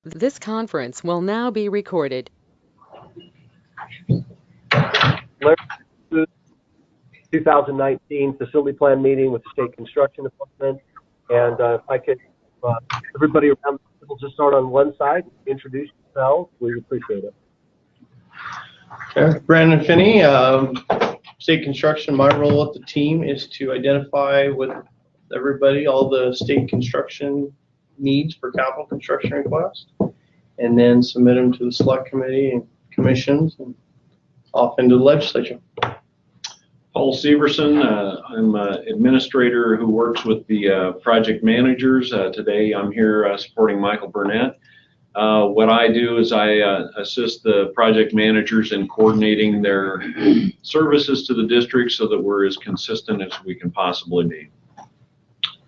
This conference will now be recorded. LAR02 2019 facility plan meeting with the state construction department. And if I could, everybody around the table just start on one side, introduce yourselves, we appreciate it. Okay. Brandon Finney, state construction. My role with the team is to identify with everybody all the state construction needs for capital construction requests, and then submit them to the select committee and commissions and off into the legislature. Paul Severson, I'm an administrator who works with the project managers. Today I'm here supporting Michael Burnett. What I do is I assist the project managers in coordinating their services to the district so that we're as consistent as we can possibly be.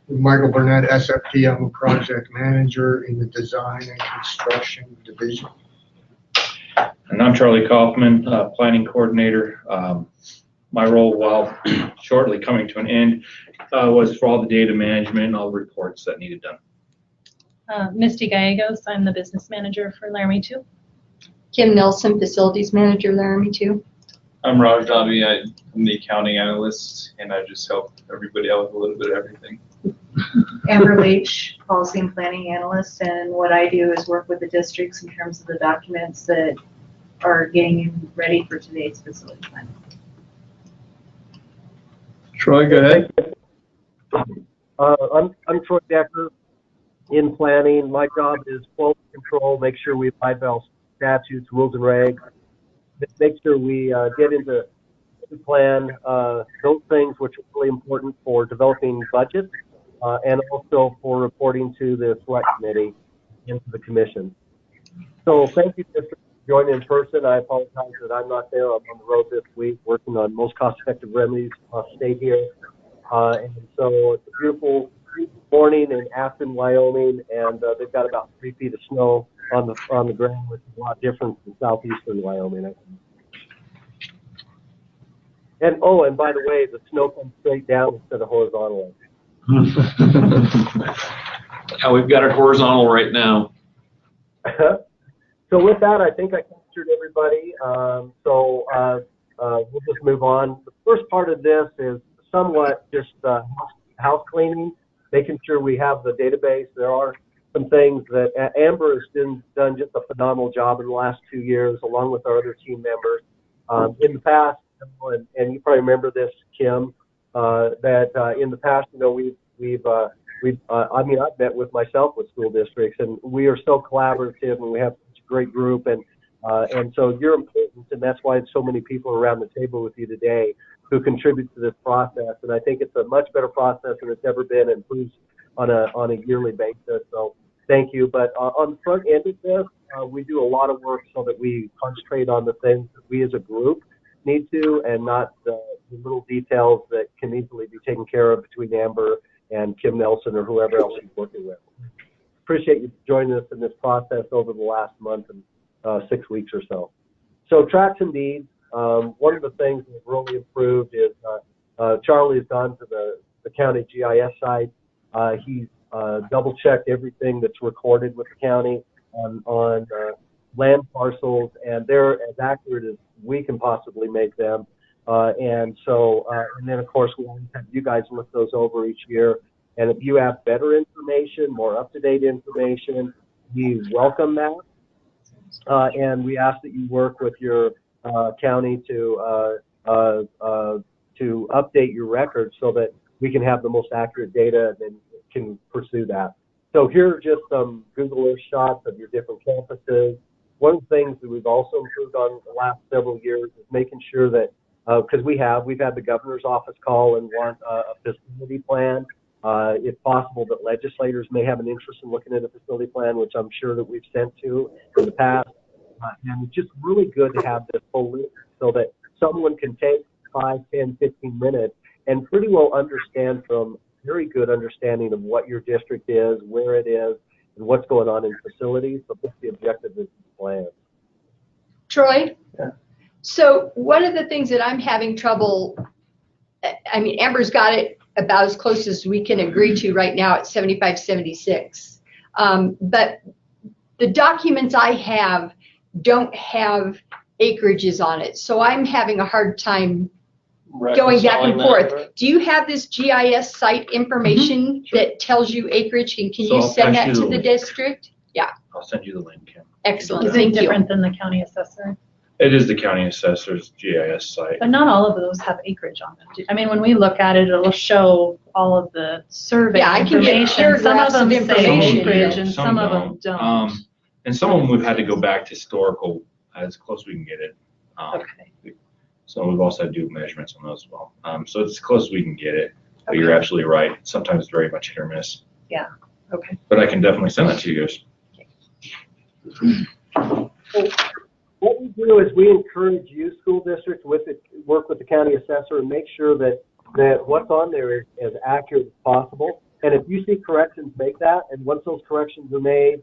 Michael Burnett, SFP. I'm a project manager in the design and construction division. And I'm Charlie Kaufman, planning coordinator. My role, while shortly coming to an end, was for all the data management and all the reports that needed done. Misty Gallegos, I'm the business manager for LAR02. Kim Nelson, facilities manager, LAR02. I'm Raj Davi. I'm the accounting analyst, and I just help everybody out with a little bit of everything. Amber Leach, policy and planning analyst, and what I do is work with the districts in terms of the documents that are getting ready for today's facility plan. Troy, go ahead. I'm Troy Decker in planning. My job is quality control, make sure we abide by all statutes, rules, and regs. Make sure we get into the plan, those things which are really important for developing budgets and also for reporting to the select committee and to the commission. So thank you for joining in person. I apologize that I'm not there. I'm on the road this week working on most cost-effective remedies across the state here. And so it's a beautiful morning in Aspen, Wyoming, and they've got about 3 feet of snow on the ground, which is a lot different from southeastern Wyoming, I think. And oh, and by the way, the snow comes straight down instead of horizontal. Yeah, we've got it horizontal right now. So with that, I think I captured everybody. We'll just move on. The first part of this is somewhat just house cleaning, making sure we have the database. There are some things that Amber has done just a phenomenal job in the last 2 years, along with our other team members. In the past, and you probably remember this, Kim, that in the past, you know, I've met with myself with school districts, and we are so collaborative, and we have such a great group, and so you're important, and that's why so many people are around the table with you today who contribute to this process. And I think it's a much better process than it's ever been, and improves on a yearly basis. So thank you. But on the front end of this, we do a lot of work so that we concentrate on the things that we as a group need to, and not the little details that can easily be taken care of between Amber and Kim Nelson or whoever else she's working with. Appreciate you joining us in this process over the last month and 6 weeks or so. So tracks and deeds. One of the things that's really improved is Charlie has gone to the county GIS site. He's double-checked everything that's recorded with the county on land parcels, and they're as accurate as we can possibly make them. And then, of course, we always have you guys look those over each year. And if you have better information, more up-to-date information, we welcome that. And we ask that you work with your county to update your records so that we can have the most accurate data and then can pursue that. So here are just some Google Earth shots of your different campuses. One of the things that we've also improved on the last several years is making sure that, because we've had the governor's office call and want a facility plan. If possible, that legislators may have an interest in looking at a facility plan, which I'm sure that we've sent to in the past. And it's just really good to have this full list so that someone can take 5, 10, 15 minutes and pretty well understand from very good understanding of what your district is, where it is, and what's going on in facilities. So what's the objective of this plan? Troy? Yeah. So one of the things that I'm having trouble, I mean, Amber's got it about as close as we can agree to right now at 75, 76. But the documents I have don't have acreages on it, so I'm having a hard time going back and forth. Do you have this GIS site information that tells you acreage, and can So you I'll send pass that you to the the link. district? Yeah, I'll send you the link, Kim. excellent, Is it thank you. different than the county assessor? It is the county assessor's GIS site. But not all of those have acreage on them. I mean, when we look at it, it'll show all of the survey Yeah, I can get information. Some of paragraphs of them say information. acreage and some of them don't. And some of them we've had to go back to historical as close as we can get it. Okay. So we've also had to do measurements on those as well. So it's as close as we can get it. But you're absolutely right. Sometimes it's very much hit or miss. Yeah, okay. But I can definitely send that to you guys. What we do is we encourage you, school districts, work with the county assessor and make sure that what's on there is as accurate as possible. And if you see corrections, make that. And once those corrections are made,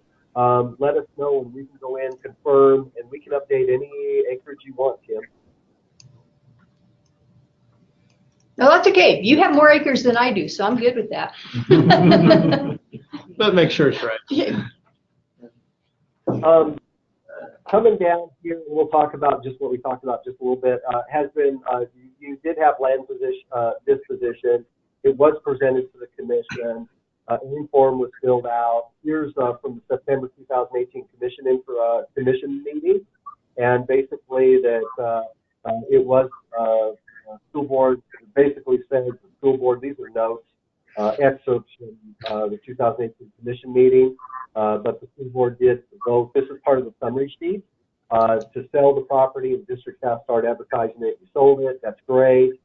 let us know and we can go in, confirm, and we can update any acreage you want, Kim. No, that's okay. You have more acres than I do, so I'm good with that. But make sure it's right. Coming down here, we'll talk about just what we talked about just a little bit. Has been you did have land disposition. It was presented to the commission. Any form was filled out. Here's from the September 2018 commission meeting, and basically that it was school board basically said the school board. These are notes, excerpts from the 2018 commission meeting. But the school board did vote. This is part of the summary sheet to sell the property. The district staff started advertising it. You sold it. That's great.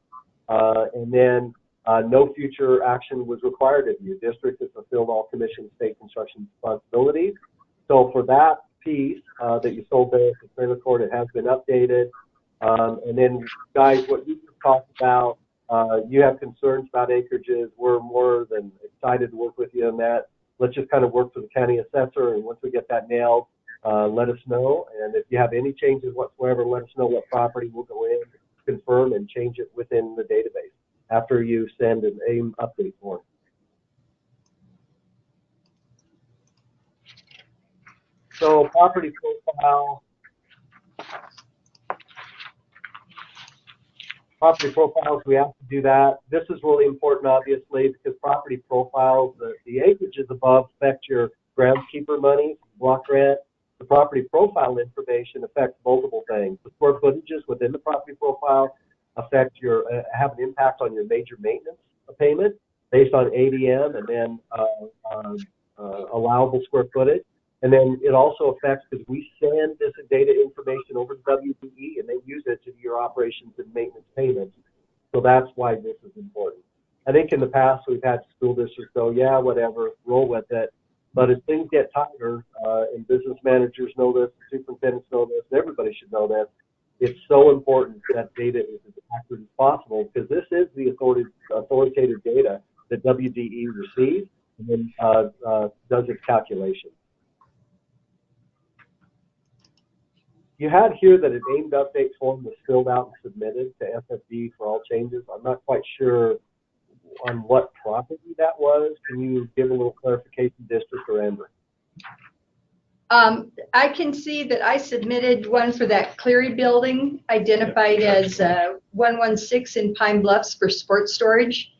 And then no future action was required of you. District has fulfilled all commission state construction responsibilities. So for that piece that you sold there at the trailer court, it has been updated. And then, guys, what you talked about, you have concerns about acreages. We're more than excited to work with you on that. Let's just kind of work for the county assessor, and once we get that nailed, let us know. And if you have any changes whatsoever, let us know what property. We'll go in, confirm, and change it within the database after you send an AIM update form. So property profile. Property profiles, we have to do that. This is really important, obviously, because property profiles, the acreages above affect your groundskeeper money, block grant. The property profile information affects multiple things. The square footages within the property profile affect have an impact on your major maintenance payment based on ADM and then allowable square footage. And then it also affects, because we send this data information over to WDE and they use it to do your operations and maintenance payments. So that's why this is important. I think in the past we've had school districts go, yeah, whatever, roll with it. But as things get tighter, and business managers know this, superintendents know this, everybody should know this, it's so important that data is as accurate as possible, because this is the authoritative data that WDE receives and then does its calculation. You had here that an aimed update form was filled out and submitted to SFD for all changes. I'm not quite sure on what property that was. Can you give a little clarification, District or Amber? I can see that I submitted one for that Cleary building, identified as 116 in Pine Bluffs for sports storage.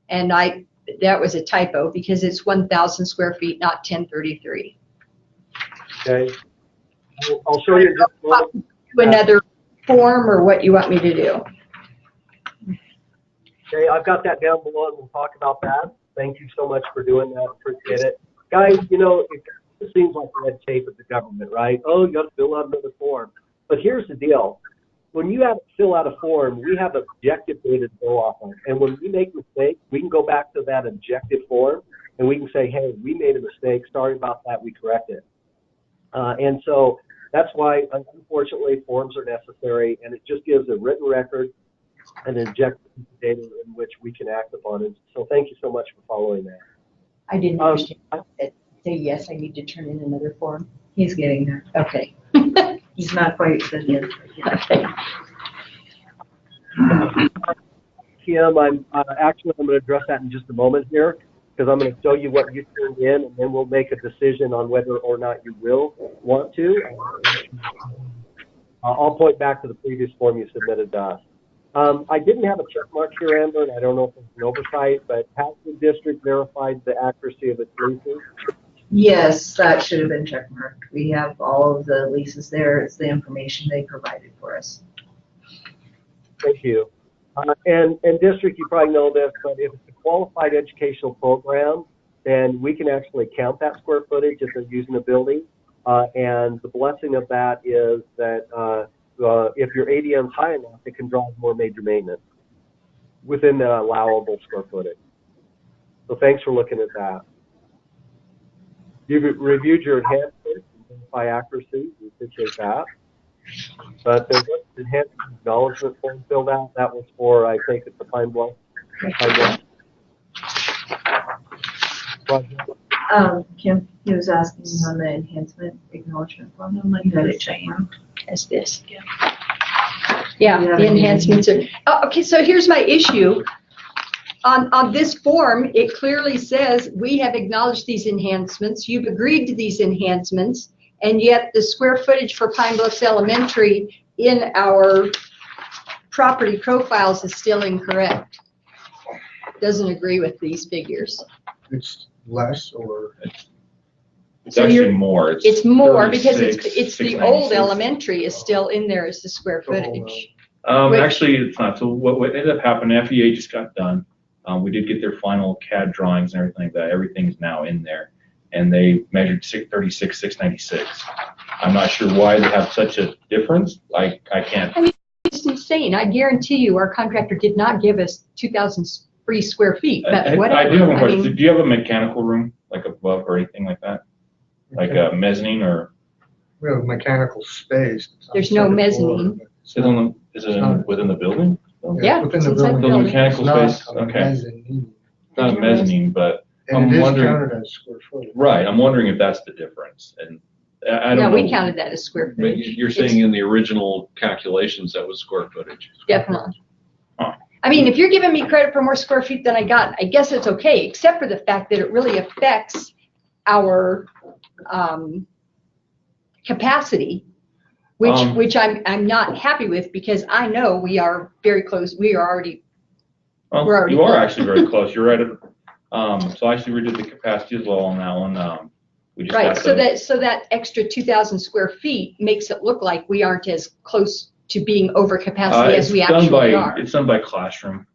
And that was a typo because it's 1,000 square feet, not 1033. Okay. I'll show you just a moment. Another form or what you want me to do. Okay, I've got that down below and we'll talk about that. Thank you so much for doing that. Appreciate it. Guys, you know, it seems like red tape of the government, right? Oh, you got to fill out another form. But here's the deal. When you have to fill out a form, we have objective data to go off of. And when we make mistakes, we can go back to that objective form and we can say, hey, we made a mistake. Sorry about that. We correct it. And so that's why, unfortunately, forms are necessary, and it just gives a written record and an objective data in which we can act upon it. So thank you so much for following that. I didn't understand. Say yes, I need to turn in another form. He's getting there. Okay. He's not quite said yet. Okay. Kim, I'm going to address that in just a moment here, because I'm going to show you what you turned in, and then we'll make a decision on whether or not you will want to. I'll point back to the previous form you submitted to us. I didn't have a check mark here, Amber, and I don't know if it's an oversight, but has the district verified the accuracy of its leases? Yes, that should have been checkmarked. We have all of the leases there. It's the information they provided for us. Thank you. And district, you probably know this, but if it's a qualified educational program, then we can actually count that square footage if they're using a building. And the blessing of that is that if your ADM is high enough, it can drive more major maintenance within the allowable square footage. So thanks for looking at that. You've reviewed your enhancements and verify accuracy. We appreciate that. But there's an enhancement acknowledgement form filled out. That was for, I think, it's the Pine Bluff. Kim, he was asking on the enhancement acknowledgement form. I'm like, that it check mark. As this. Do Yeah, you have the any- enhancements are, oh, okay, so here's my issue. On this form, it clearly says, we have acknowledged these enhancements, you've agreed to these enhancements, and yet the square footage for Pine Bluffs Elementary in our property profiles is still incorrect. Doesn't agree with these figures. It's less or? It's So actually you're- more. It's more because 36, it's the old 696. elementary is still in there as the square footage. Which- Actually, it's not. So what ended up happening, FEA just got done. We did get their final CAD drawings and everything like that. Everything's now in there. And they measured 636, 696. I'm not sure why they have such a difference. I can't. It's insane. I guarantee you, our contractor did not give us 2,000 free square feet, but whatever. I do have a question. mean, Do you have a mechanical room, like above or anything like that? Like a mezzanine or? We have mechanical space. It's on There's the no second floor, mezzanine. but it's Is not- it within the building? Yeah, within it's the inside the building. building. Mechanical It's not space, a okay. mezzanine. It's not a mezzanine, but And I'm it is wondering- counted as square footage. right. I'm wondering if that's the difference. And I No, don't know. we counted that as square But footage. you're saying in the original calculations that was square footage. Definitely. Huh. I mean, if you're giving me credit for more square feet than I got, I guess it's okay, except for the fact that it really affects our capacity, which I'm not happy with because I know we are very close. We are already. Well, We're already you are done. actually very close. You're right. So actually, we did the capacity as well on that one. We just Right, have so to- that extra 2,000 square feet makes it look like we aren't as close to being over capacity as it's we done actually by- are. It's done by classroom.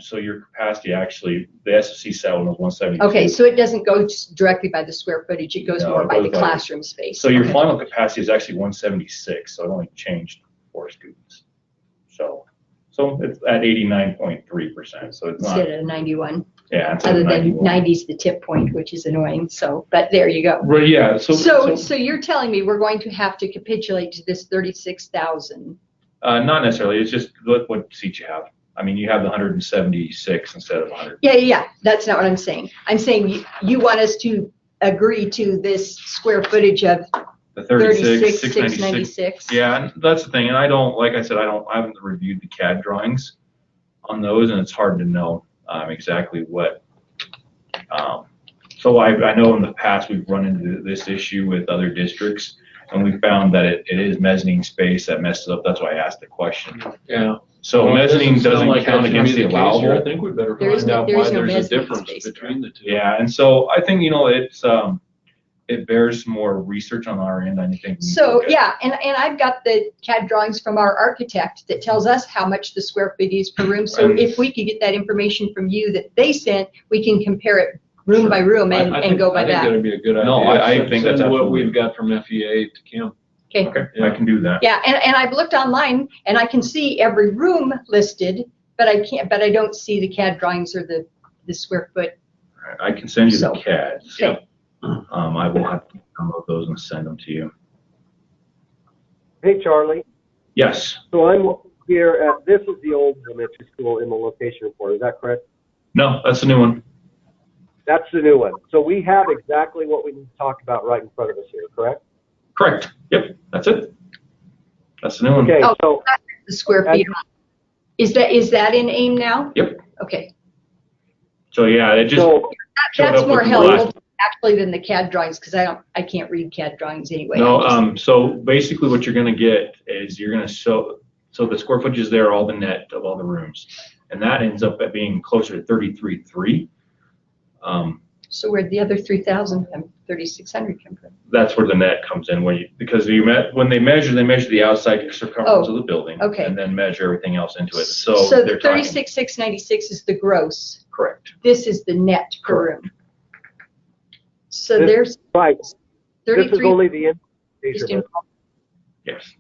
So your capacity actually, the SSC set one was 172. Okay, so it doesn't go just directly by the square footage, it goes No, more it by goes the by- classroom space. So your Okay. final capacity is actually 176. So it only changed 4 students. So it's at 89.3%. So it's not. Instead of 91, Yeah. Instead other of than 91. 90's the tip point, which is annoying, so, but there you go. Right. Yeah. So you're telling me we're going to have to capitulate to this 36,000? Not necessarily. It's just what seats you have. I mean, you have the 176 instead of 100. Yeah, that's not what I'm saying. I'm saying you want us to agree to this square footage of The 36, 696. Yeah, and that's the thing. And I don't, like I said, I haven't reviewed the CAD drawings on those, and it's hard to know exactly what. So I know in the past we've run into this issue with other districts, and we found that it is mezzanine space that messes up. That's why I asked the question. Yeah. So Well, it mezzanine sound doesn't like count that should be against the case here. I allowable. think we better There is find no- out there why is no there's a mezzanine difference space there. between the two. Yeah, and so I think, it bears more research on our end. I think. So, yeah, and I've got the CAD drawings from our architect that tells us how much the square feet is per room. So And- if we could get that information from you that they sent, we can compare it room Sure. by room I and think- go by I think that. that'd be a good idea. No, I Send- think that's send what absolutely- we've got from FEA to Kim. Okay. Okay, Yeah. I can do that. Yeah, and I've looked online and I can see every room listed, but I don't see the CAD drawings or the square foot. All right, I can send you the So- CADs. Okay. I will have to download those and send them to you. Hey, Charlie. Yes. So I'm looking here at, this is the old elementary school in the location report, is that correct? No, that's the new one. That's the new one. So we have exactly what we need to talk about right in front of us here, correct? Correct. Yep, that's it. That's the new one. Okay, Oh. so The square feet. Is that in AIM now? Yep. Okay. So yeah, it just So showed That's up more with the last- helpful actually than the CAD drawings, because I can't read CAD drawings anyway. No, so basically what you're gonna get is you're gonna show, so the square footage is there, all the net of all the rooms, and that ends up at being closer to 33.3. So where'd the other 3,000 come, 3,600 come from? That's where the net comes in, because when they measure the outside circumference of the building, okay. and then measure everything else into it. So they're the talking- 36,696 is the gross. Correct. This is the net per room. So This- there's Right. This is 33. only the just measurement. Yes.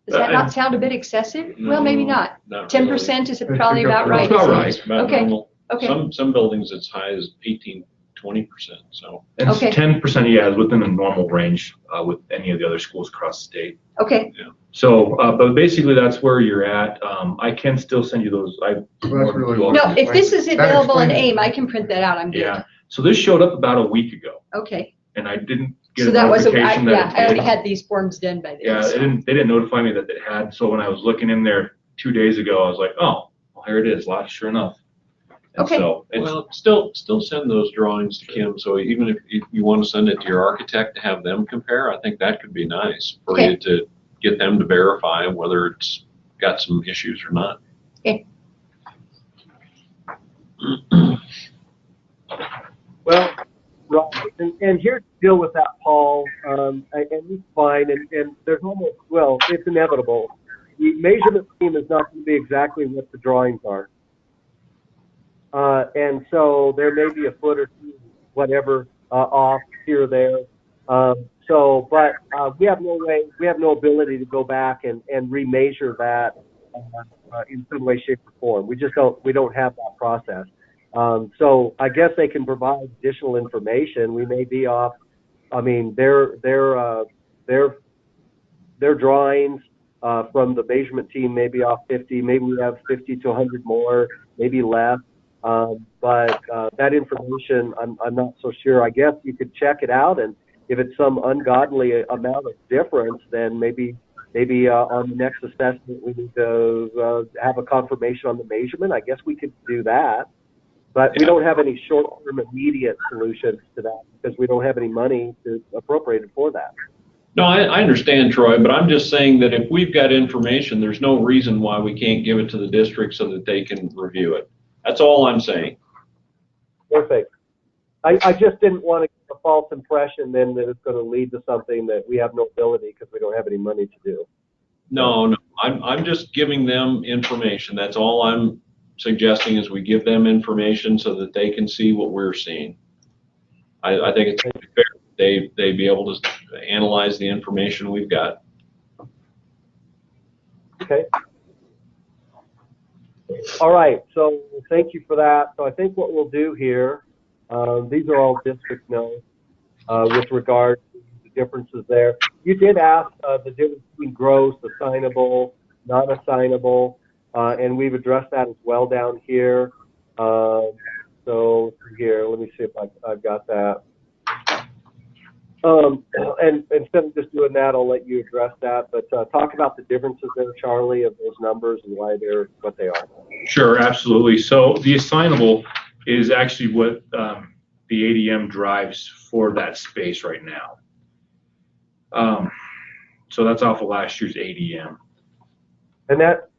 Does that and- not sound a bit excessive? Well, maybe not. Not 10% is That's probably about right. That's about isn't it? right. About Okay. normal. Okay. Some buildings it's high as 18, 20%, so. And Okay. 10%, yeah, is within the normal range with any of the other schools across the state. Okay. So, but basically that's where you're at. I can still send you those. really No, No, if this is That available in explains it. AIM, I can print that out. I'm good. Yeah. So this showed up about a week ago, Okay. and I didn't get So a that was, notification yeah, that I it already did. had these forms done by then. Yeah, so. they didn't notify me that it had. So when I was looking in there 2 days ago, I was like, oh, well, here it is, sure enough. And Okay. So it's, Well, still send those drawings to Kim, so even if you want to send it to your architect to have them compare, I think that could be nice for Okay. you to get them to verify whether it's got some issues or not. Okay. Well, right, and here's the deal with that, Paul, and it's fine, and there's almost, well, it's inevitable. The measurement scheme is not going to be exactly what the drawings are. And so there may be a foot or two, whatever, off here or there. But we have no ability to go back and remeasure that in some way, shape, or form. We don't have that process. So I guess they can provide additional information. We may be off. I mean, their drawings from the measurement team may be off 50. Maybe we have 50 to 100 more, maybe less. But that information, I'm not so sure. I guess you could check it out, and if it's some ungodly amount of difference, then maybe on the next assessment we need to have a confirmation on the measurement. I guess we could do that. But we don't have any short-term immediate solutions to that because we don't have any money appropriated for that. No, I understand, Troy, but I'm just saying that if we've got information, there's no reason why we can't give it to the district so that they can review it. That's all I'm saying. Perfect. I just didn't want to give a false impression then that it's going to lead to something that we have no ability because we don't have any money to do. No, I'm just giving them information. That's all I'm suggesting is we give them information so that they can see what we're seeing. I think it's fair. They be able to analyze the information we've got. Okay. All right. So thank you for that. So I think what we'll do here, these are all district notes with regard to the differences there. You did ask the difference between gross, assignable, non-assignable, and we've addressed that as well down here. So here, let me see if I've got that. And instead of just doing that, I'll let you address that. But talk about the differences there, Charlie, of those numbers and why they're what they are. Sure, absolutely. So the assignable is actually what the ADM drives for that space right now. So that's off of last year's ADM. And that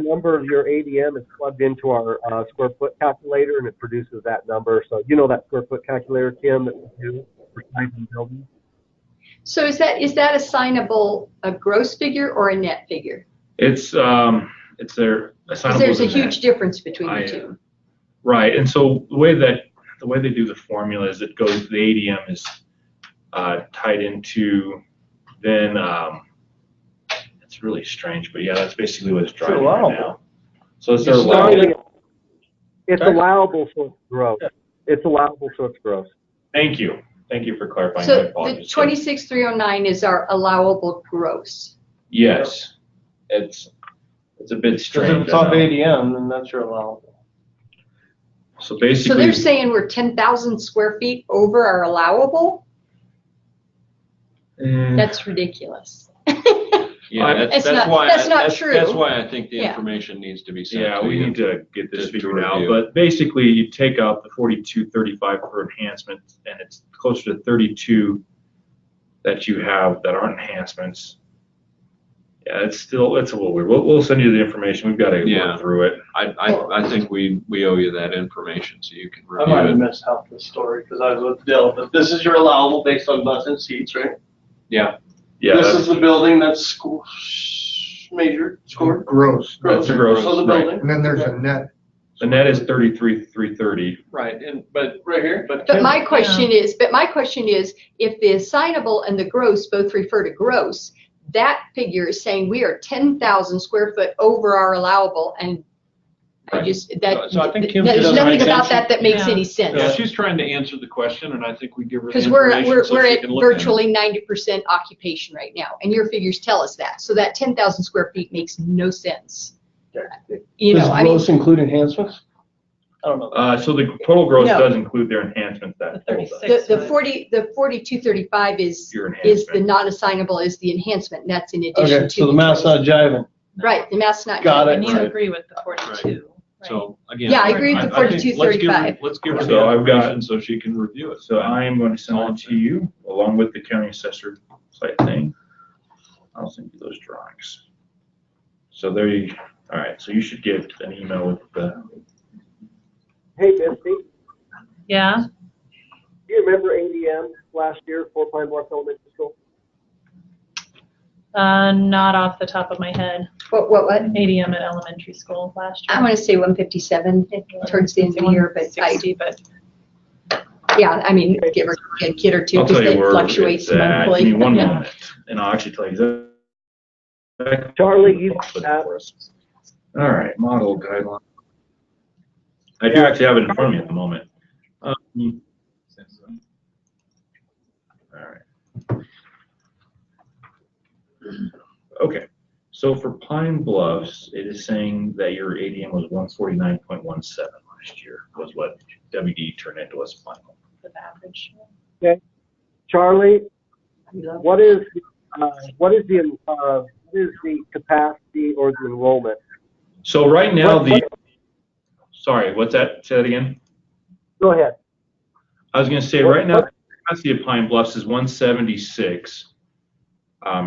number, your ADM, is plugged into our square foot calculator, and it produces that number. So you know that square foot calculator, Kim, that we do for sites and buildings. So is that assignable a gross figure or a net figure? It's their Because assignable. there's a is net. huge difference between the two. Right, and so the way they do the formula is it goes, the ADM is tied into then it's really strange, but yeah, that's basically what it's driving right now. So it's their allowable. It's allowable, so it's gross. It's allowable, so it's gross. Thank you for clarifying. So the 26,309 is our allowable gross. Yes, it's a bit Because strange. if it's off ADM, then that's your allowable. So So basically, they're saying we're 10,000 square feet over our allowable? That's ridiculous. Yeah, That's that's not- why, that's not true. That's why I think the Yeah. information needs to be sent Yeah, to we you. need to get this to figured out, review. but basically you take out the 4235 for enhancement, and it's closer to 32 that you have that aren't enhancements. Yeah, it's a little weird. We'll send you the information. We've got to Yeah. work through it. I think we owe you that information so you can I might review have it. missed half the story because I was with Dill, but this is your allowable based on butts and seats, right? Yeah, Yeah, This that's, is the building that's school, measured, scored. Gross. That's the gross, So the right. building. And then there's a net. the net is 33,330. right, but Right here? But my question is, if the assignable and the gross both refer to gross, that figure is saying we are 10,000 square foot over our allowable, and I just, that, So I think Kim there's doesn't nothing make about sense. that makes Yeah. any yeah, sense. she's trying to answer the question, and I think we give her the Because information we're so she at can look at it. virtually 90% occupation right now, and your figures tell us that. So that 10,000 square feet makes no sense. You know, I mean, include enhancements? I don't know. So the total gross No. does include their enhancements. That The total does. 36. the 4235 is Your the enhancement. non-assignable is the enhancement, and that's in addition Okay, to. so the math's not jiving. Right, the math's not. Got And it. you Right. agree with the 42, right? So, again. Yeah, I agree with the I think let's give her- 4235. Let's give her So the I've got- information so she can review it. So I am going to send that to you along with the county assessor site thing. I'll send you those drawings. So there you, all right, so you should get an email with the, Hey, Misty, Yeah, do you remember ADM last year, Fort Pine Bluff Elementary School? not off the top of my head. What? ADM at elementary school last year. I want to say 157 towards the end of the year, but 160, but yeah, I mean, give her a kid or two I'll because tell you they where fluctuate it's at. monthly. Give me one Yeah. moment, and I'll actually tell you that. Charlie, you All right, model guideline. I do actually have it in front of me at the moment. All right. Okay, so for Pine Bluffs, it is saying that your ADM was 149.17 last year, was what WD turned into as final. the average. Charlie, what is the capacity or the enrollment? So right now, What- sorry, what's that? Say that again? Go ahead. I was gonna say, right now, the capacity of Pine Bluffs is 176.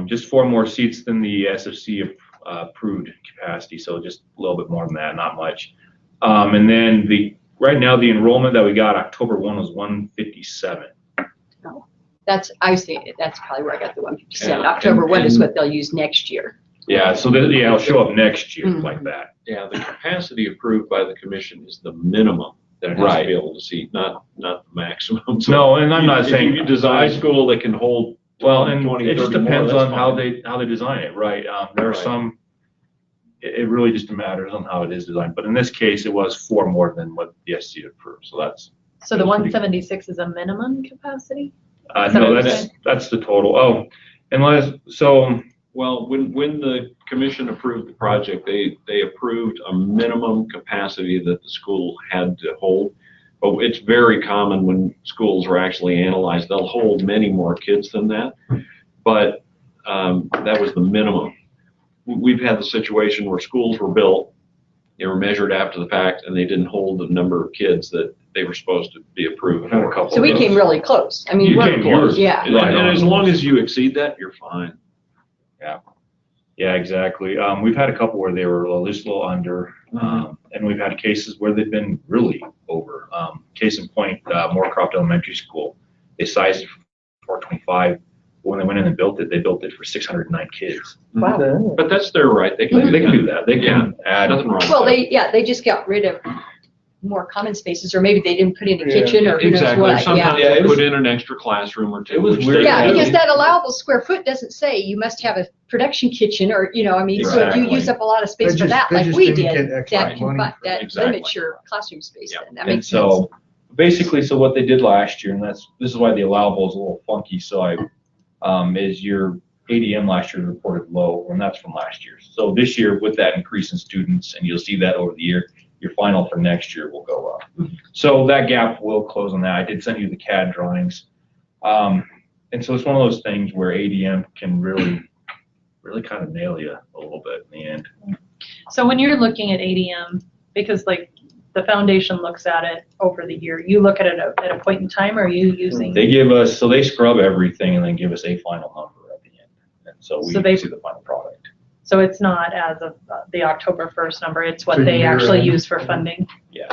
Just 4 more seats than the SFC approved capacity, so just a little bit more than that, not much. And then right now, the enrollment that we got October 1 was 157. I was thinking, that's probably where I got the 157. Yeah, October 1 is and- what they'll use next year. Yeah, so it'll show up next year Mhm. like that. Yeah, the capacity approved by the commission is the minimum that it has Right. to be able to seat, not the maximum. So No, and I'm not if saying. you design a school that can hold Well, and 20, it just 30 more, depends that's on how fine. they design it, right? There are Right. some, it really just matters on how it is designed, but in this case, it was 4 more than what the SC approved, so that's. So the That's pretty- 176 is a minimum capacity? Is that No, what you're that's the total. Oh, so, Well, when the commission approved the project, they approved a minimum capacity that the school had to hold. But it's very common when schools are actually analyzed, they'll hold many more kids than that. But that was the minimum. We've had the situation where schools were built, they were measured after the fact, and they didn't hold the number of kids that they were supposed to be approved had a for. couple So we of came those. really close. I mean, You we're came close. yeah. And Right and on. as long as you exceed that, you're fine. Yeah, exactly. We've had a couple where they were just a little under, and we've had cases where they've been really over. Case in point, Moorcroft Elementary School, they sized it for 425. When they went in and built it, they built it for 609 kids. Wow. But that's their right. They can do that. They can add. Nothing wrong with Well, that. they just got rid of more common spaces, or maybe they didn't put in a Yeah. kitchen, or who knows Exactly. what. Sometimes Yeah, they it was- put in an extra classroom or two. It was which weird. they Yeah, do. because that allowable square foot doesn't say you must have a production kitchen, or, I mean, so if you Exactly. use up a lot of space They for just- that, they like just we didn't did, get extra that money for that Exactly. limits your classroom space Yep. then. That And makes sense. so, basically, so what they did last year, and this is why the allowable is a little funky, so is your ADM last year reported low, and that's from last year. So this year, with that increase in students, and you'll see that over the year, your final for next year will go up. So that gap will close on that. I did send you the CAD drawings. And so it's one of those things where ADM can really really kind of nail you a little bit in the end. So when you're looking at ADM, because like the foundation looks at it over the year, you look at it at a point in time, or are you using? They give us, so they scrub everything and then give us a final number at the end. And so we see the final product. So it's not as of the October 1st number, it's what So they year actually end. use for funding? Yeah.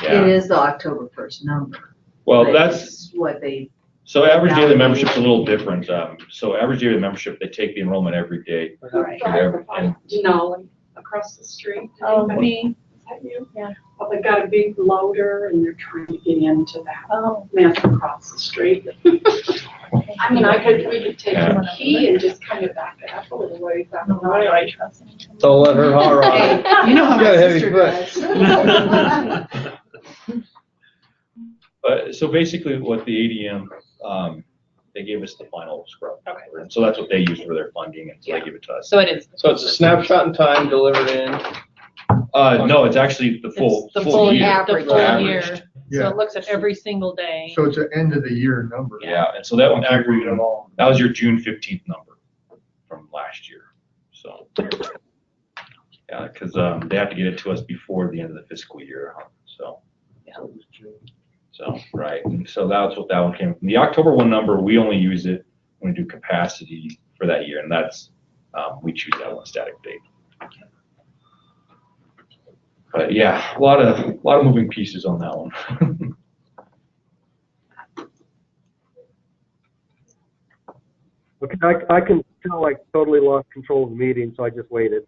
It Yeah. is the October 1st number. Well, but that's, it's what they, so average daily membership's a little different. So average daily membership, they take the enrollment every day. Right. And No, across the street. Oh, me. Is that you? Yeah. Well, they've got a big loader and they're trying to get into that. Oh. Man across the street. I mean, we could take the key and just kind of back it up a little ways. I don't know. I trust them. Don't let her holler on hey, it. you know how You my got a heavy sister foot. does. But so basically what the ADM, they gave us the final scrub. Okay. And so that's what they use for their funding, and so they give it to us. So it is. So it's a snapshot in time delivered in. No, it's actually the full, It's the full year. average. The full Averaged. year. So Yeah. it looks at every single day. So it's an end of the year number. Yeah, and so that one, Aggregate of all. that was your June 15th number from last year. So, yeah, because they have to get it to us before the end of the fiscal year. So, right. And so that's what that one came from. The October 1 number, we only use it when we do capacity for that year, and that's, we choose that one static date. But yeah, a lot of moving pieces on that one. Okay, I can tell I totally lost control of the meeting, so I just waited.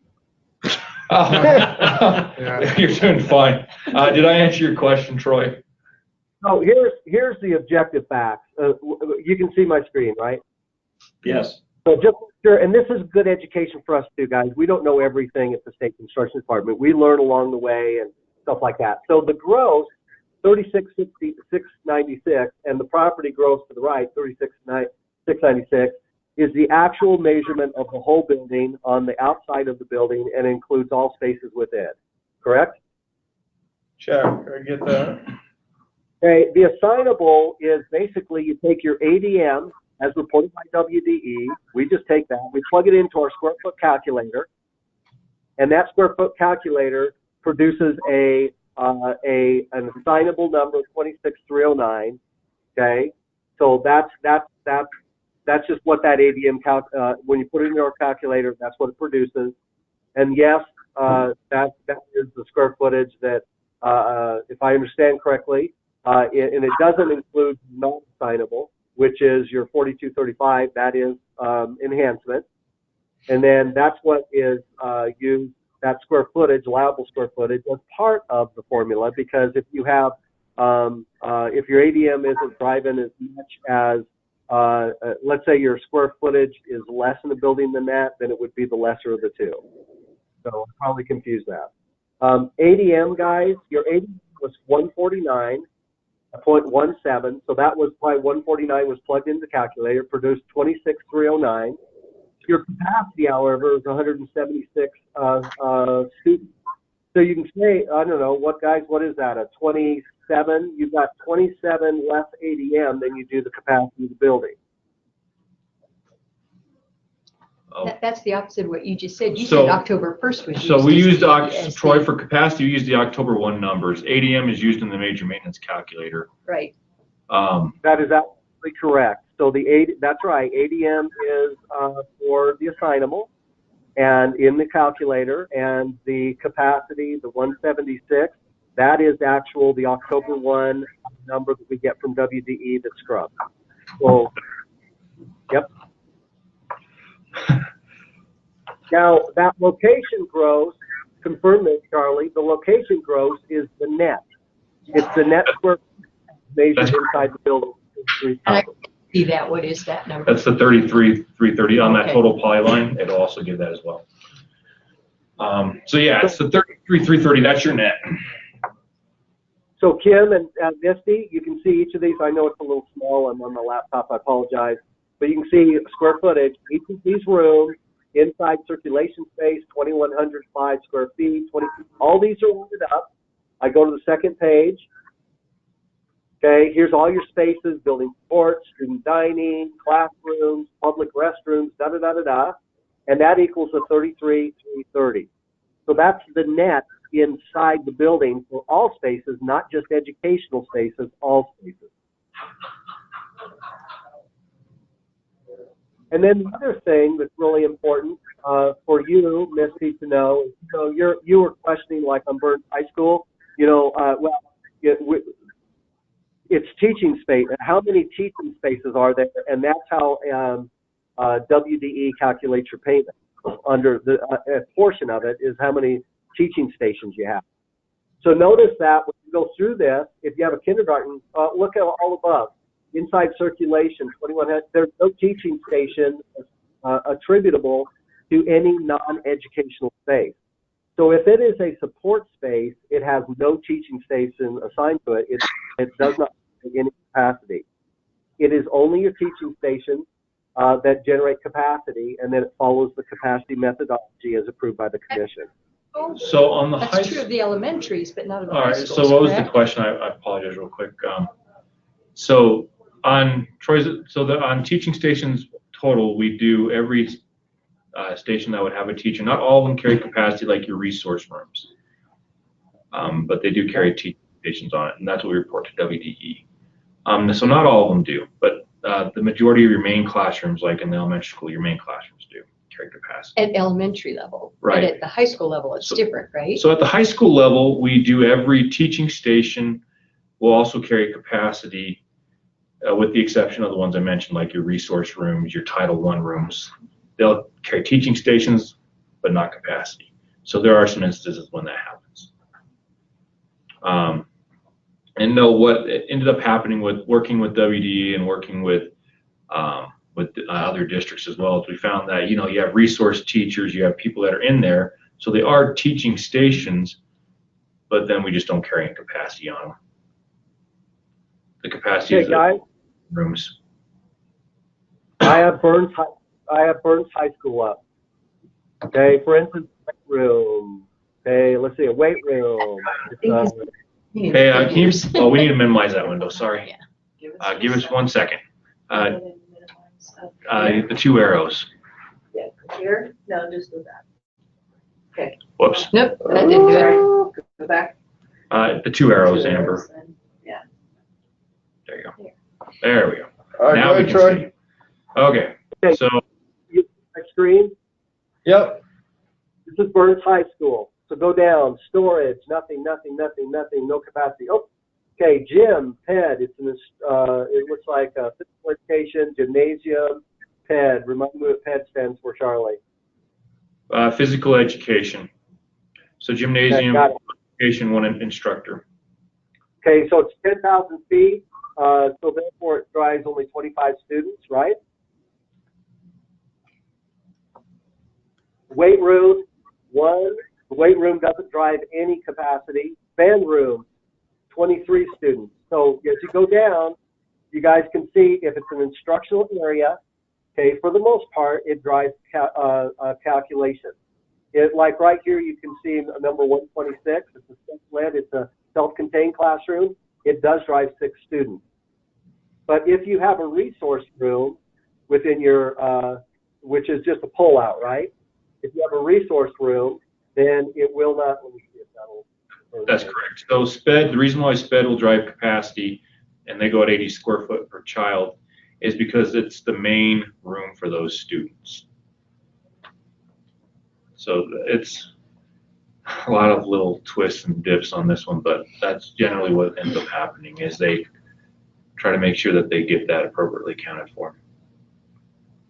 You're doing fine. Did I answer your question, Troy? So here's the objective facts. You can see my screen, right? Yes. So just sure, and this is good education for us too, guys. We don't know everything at the state construction department. We learn along the way and stuff like that. So the gross, 36,696, and the property gross to the right, 36,696, is the actual measurement of the whole building on the outside of the building and includes all spaces within. Correct? Check, I get that. Okay, the assignable is basically you take your ADM as reported by WDE. We just take that, we plug it into our square foot calculator, and that square foot calculator produces an assignable number of 26,309. Okay, so that's just what that ADM when you put it into our calculator, that's what it produces. And yes, that is the square footage that, if I understand correctly, and it doesn't include non-assignable, which is your 4235, that is enhancement. And then that's what is used, that square footage, allowable square footage, as part of the formula, because if you have, if your ADM isn't driving as much as, let's say your square footage is less in the building than that, then it would be the lesser of the two. So I'll probably confuse that. ADM, guys, your ADM was 149.17, so that was why 149 was plugged into the calculator, produced 26,309. Your capacity, however, is 176 students. So you can say, I don't know, what is that, a 27? You've got 27 less ADM than you do the capacity of the building. That's the opposite of what you just said. You So- said October 1st was used. So we used, as Troy, the- for capacity, we used the October 1 numbers. ADM is used in the major maintenance calculator. Right. That is absolutely correct. So that's right. ADM is for the assignable and in the calculator, and the capacity, the 176, that is the October 1 number that we get from WDE that's scrubbed. So, yep. Now, that location gross, confirm this, Charlie, the location gross is the net. It's the net square measured inside the building. And I see that. What is that number? That's the 33,330 on that Okay. total polyline. It'll also give that as well. So yeah, it's the 33,330. That's your net. So Kim and Misty, you can see each of these. I know it's a little small. I'm on my laptop. I apologize. But you can see square footage. Each of these rooms, inside circulation space, 2,105 square feet. All these are loaded up. I go to the second page. Okay, here's all your spaces: building sports, student dining, classrooms, public restrooms, da da da da da, and that equals a 33,330. So that's the net inside the building for all spaces, not just educational spaces, all spaces. And then the other thing that's really important for you, Misty, to know is, you were questioning, like on Burns High School, it's teaching space. How many teaching spaces are there? And that's how WDE calculates your payment. Under the a portion of it is how many teaching stations you have. So notice that when you go through this, if you have a kindergarten, look at all above. Inside circulation, 2100, there's no teaching station attributable to any non-educational space. So if it is a support space, it has no teaching station assigned to it. It does not have any capacity. It is only your teaching station that generate capacity, and then it follows the capacity methodology as approved by the commission. So on the That's true of the elementaries, but not of the all high right, schools, so what was the correct? question? I apologize real quick. So on Troy's, on teaching stations total, we do every station that would have a teacher. Not all of them carry capacity like your resource rooms, but they do carry teaching stations on it, and that's what we report to WDE. So not all of them do, but the majority of your main classrooms, like in the elementary school, your main classrooms do carry capacity. At elementary level. Right. But at the high school level, it's different, right? So at the high school level, we do every teaching station will also carry capacity, with the exception of the ones I mentioned, like your resource rooms, your Title I rooms. They'll carry teaching stations, but not capacity. So there are some instances when that happens. And no, what ended up happening with working with WDE and working with other districts as well is we found that, you have resource teachers, you have people that are in there, so they are teaching stations, but then we just don't carry any capacity on them. The capacity is the rooms. I have Burns High School up. Okay, for instance, weight room. Okay, let's see, a weight room. Hey, we need to minimize that window. Sorry. Give us 1 second. The 2 arrows. Yeah, here? No, just do that. Okay. Whoops. Nope, that didn't do it. Go back. The 2 arrows, Amber. Yeah. There you go. There we go. All right, Now go we ahead, can Troy. see. Okay. So. Screen. Yep. This is Burns High School. So go down, storage, nothing, no capacity. Oh, okay, gym, PED. It looks like physical education, gymnasium, PED. Remind me what PED stands for, Charlie. Physical education. So gymnasium, okay, education, one instructor. Okay, so it's 10,000 feet. So therefore it drives only 25 students, right? Weight room, 1. The weight room doesn't drive any capacity. Band room, 23 students. So as you go down, you guys can see if it's an instructional area, okay, for the most part, it drives calculation. Like right here, you can see number 126. It's a self-led, it's a self-contained classroom. It does drive 6 students. But if you have a resource room within your, which is just a pull-out, right? If you have a resource room, then it will not. Let me see if that'll. That's correct. So SPED, the reason why SPED will drive capacity, and they go at 80 square foot per child, is because it's the main room for those students. So it's a lot of little twists and dips on this one, but that's generally what ends up happening is they try to make sure that they get that appropriately accounted for.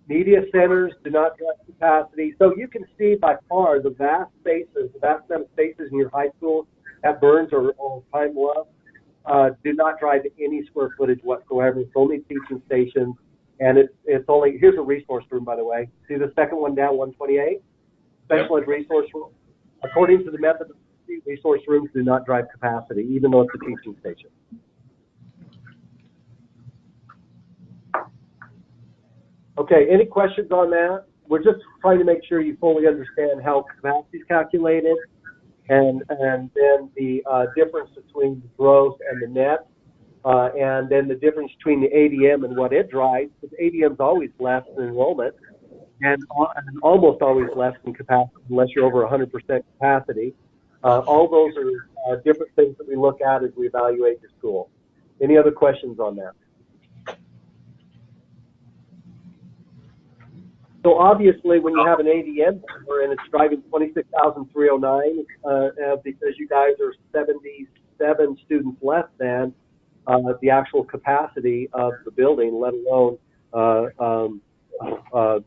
Media centers do not drive capacity. So you can see by far the vast amount of spaces in your high school at Burns or Pine Bluff do not drive any square footage whatsoever. It's only teaching stations, and it's only, here's a resource room, by the way. See the second one down, 128? Special ed resource room. According to the method, resource rooms do not drive capacity, even though it's a teaching station. Okay, any questions on that? We're just trying to make sure you fully understand how capacity is calculated and then the difference between the gross and the net. and then the difference between the ADM and what it drives, because ADM is always less than enrollment, and almost always less than capacity, unless you're over 100% capacity. All those are different things that we look at as we evaluate your school. Any other questions on that? So obviously, when you have an ADM number and it's driving 26,309 because you guys are 77 students less than the actual capacity of the building, let alone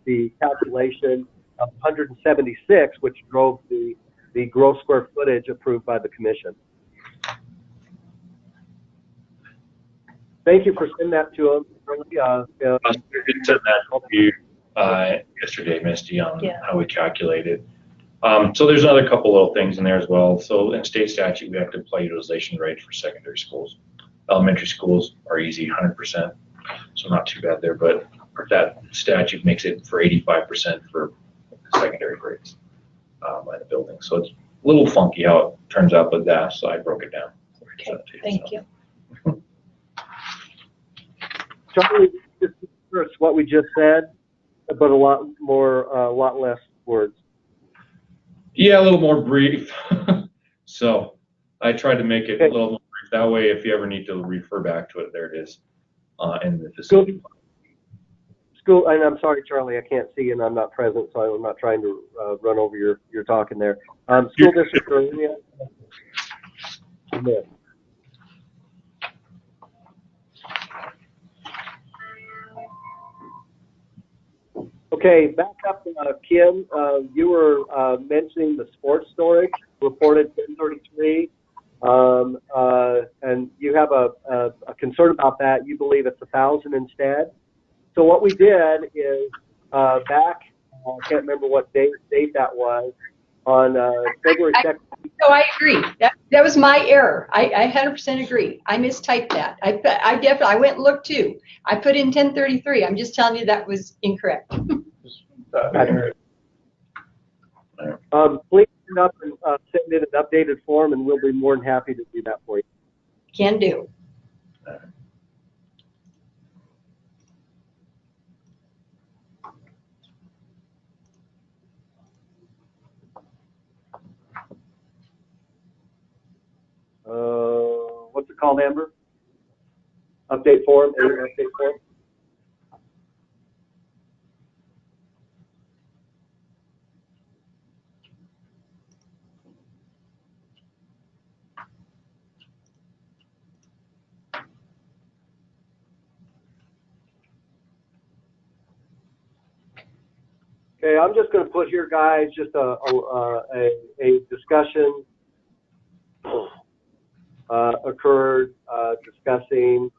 the calculation of 176, which drove the gross square footage approved by the commission. Thank you for sending that to them. I did send that to you yesterday, Misty, on how we calculated. So there's another couple little things in there as well. So in state statute, we have to apply utilization rates for secondary schools. Elementary schools are easy, 100%, so not too bad there. But that statute makes it for 85% for secondary grades by the building. So it's a little funky how it turns out, but that, so I broke it down. Okay, thank you. Charlie, just first what we just said, but a lot less words. Yeah, a little more brief. So I tried to make it a little more brief. That way, if you ever need to refer back to it, there it is in the facility. School, and I'm sorry, Charlie, I can't see and I'm not present, so I'm not trying to run over your talking there. School district area. Okay, back up, Kim. You were mentioning the sports storage reported 1033, and you have a concern about that. You believe it's 1,000 instead. So what we did is back, I can't remember what date that was, on February 2nd. So I agree. That was my error. I 100% agree. I mistyped that. I went and looked too. I put in 1033. I'm just telling you that was incorrect. Please send up and send in an updated form, and we'll be more than happy to do that for you. Can do. What's it called, Amber? Update form, update form. Okay, I'm just going to put here, guys, just a discussion occurred discussing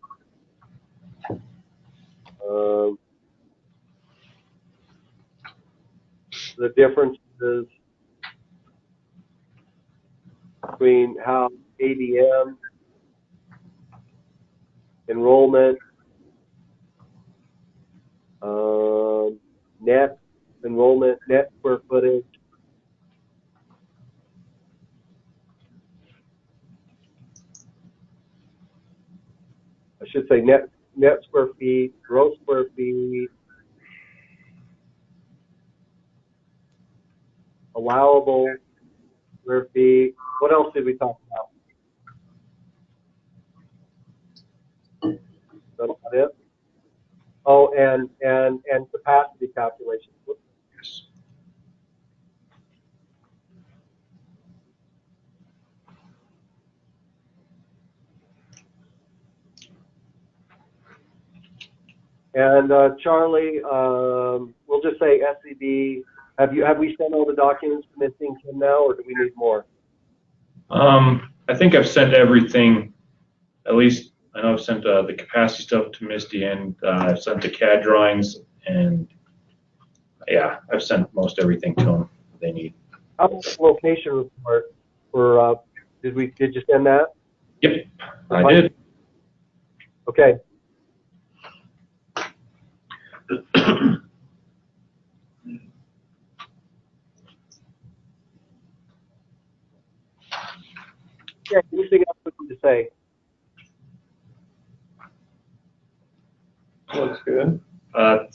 the differences between how ADM enrollment, net enrollment, net square footage, I should say net square feet, gross square feet, allowable square feet. What else did we talk about? That's about it. Oh, and capacity calculations. Yes. And Charlie, we'll just say SCB. Have we sent all the documents to Ms. Kim now, or do we need more? I think I've sent everything. At least I know I've sent the capacity stuff to Misty, and I've sent the CAD drawings, and yeah, I've sent most everything to them they need. How about the location report for? Did you send that? Yep, I did. Okay. Yeah, anything else we need to say?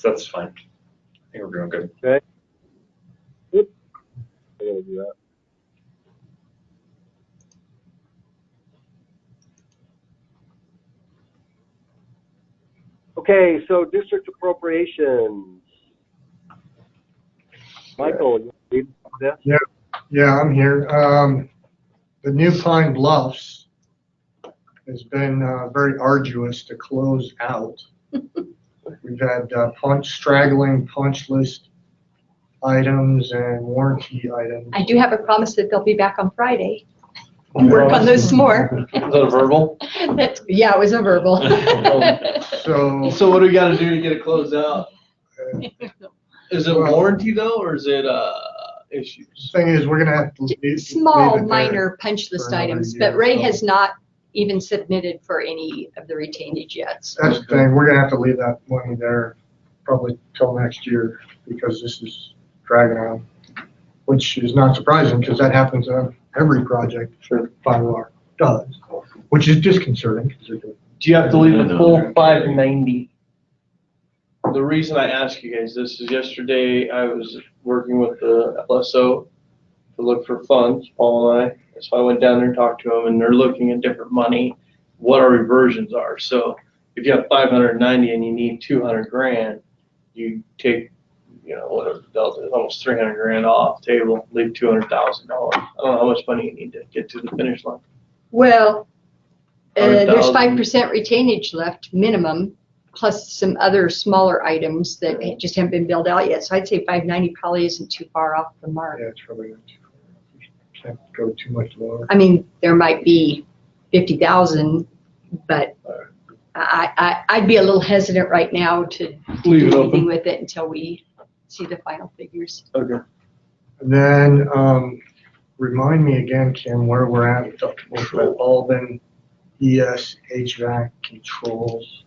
that's fine. I think we're doing good. Okay. Good. I'm gonna do that. Okay, so district appropriations. Michael, you read this? Yeah, I'm here. The new Pine Bluffs has been very arduous to close out. We've had straggling punch list items and warranty items. I do have a promise that they'll be back on Friday. I'll work on those some more. Is that a verbal? Yeah, it was a verbal. So what do we gotta do to get it closed out? Is it warranty though, or is it, issues? thing is, we're gonna have to leave Small, it there minor punch for list another items, year, but Ray so. has not even submitted for any of the retainage yet. So. That's the thing, we're gonna have to leave that money there probably till next year because this is dragging on. Which is not surprising because that happens on every project for LAR does, which is disconcerting. Do you have to leave the full 590? The reason I ask you guys this is yesterday I was working with the LSO to look for funds, Paul and I. So I went down there and talked to them, and they're looking at different money, what our reversions are. So if you have 590 and you need 200 grand, you take, whatever the delta is, almost 300 grand off the table, leave $200,000. I don't know how much money you need to get to the finish line. Well, there's 100,000. 5% retainage left minimum, plus some other smaller items that just haven't been billed out yet. So I'd say 590 probably isn't too far off the mark. Yeah, it's probably not too far. Can't go too much lower. I mean, there might be 50,000, but I'd be a little hesitant right now to Leave it do open. anything with it until we see the final figures. Okay. And then, remind me again, Kim, where we're at with the Alden ES HVAC controls.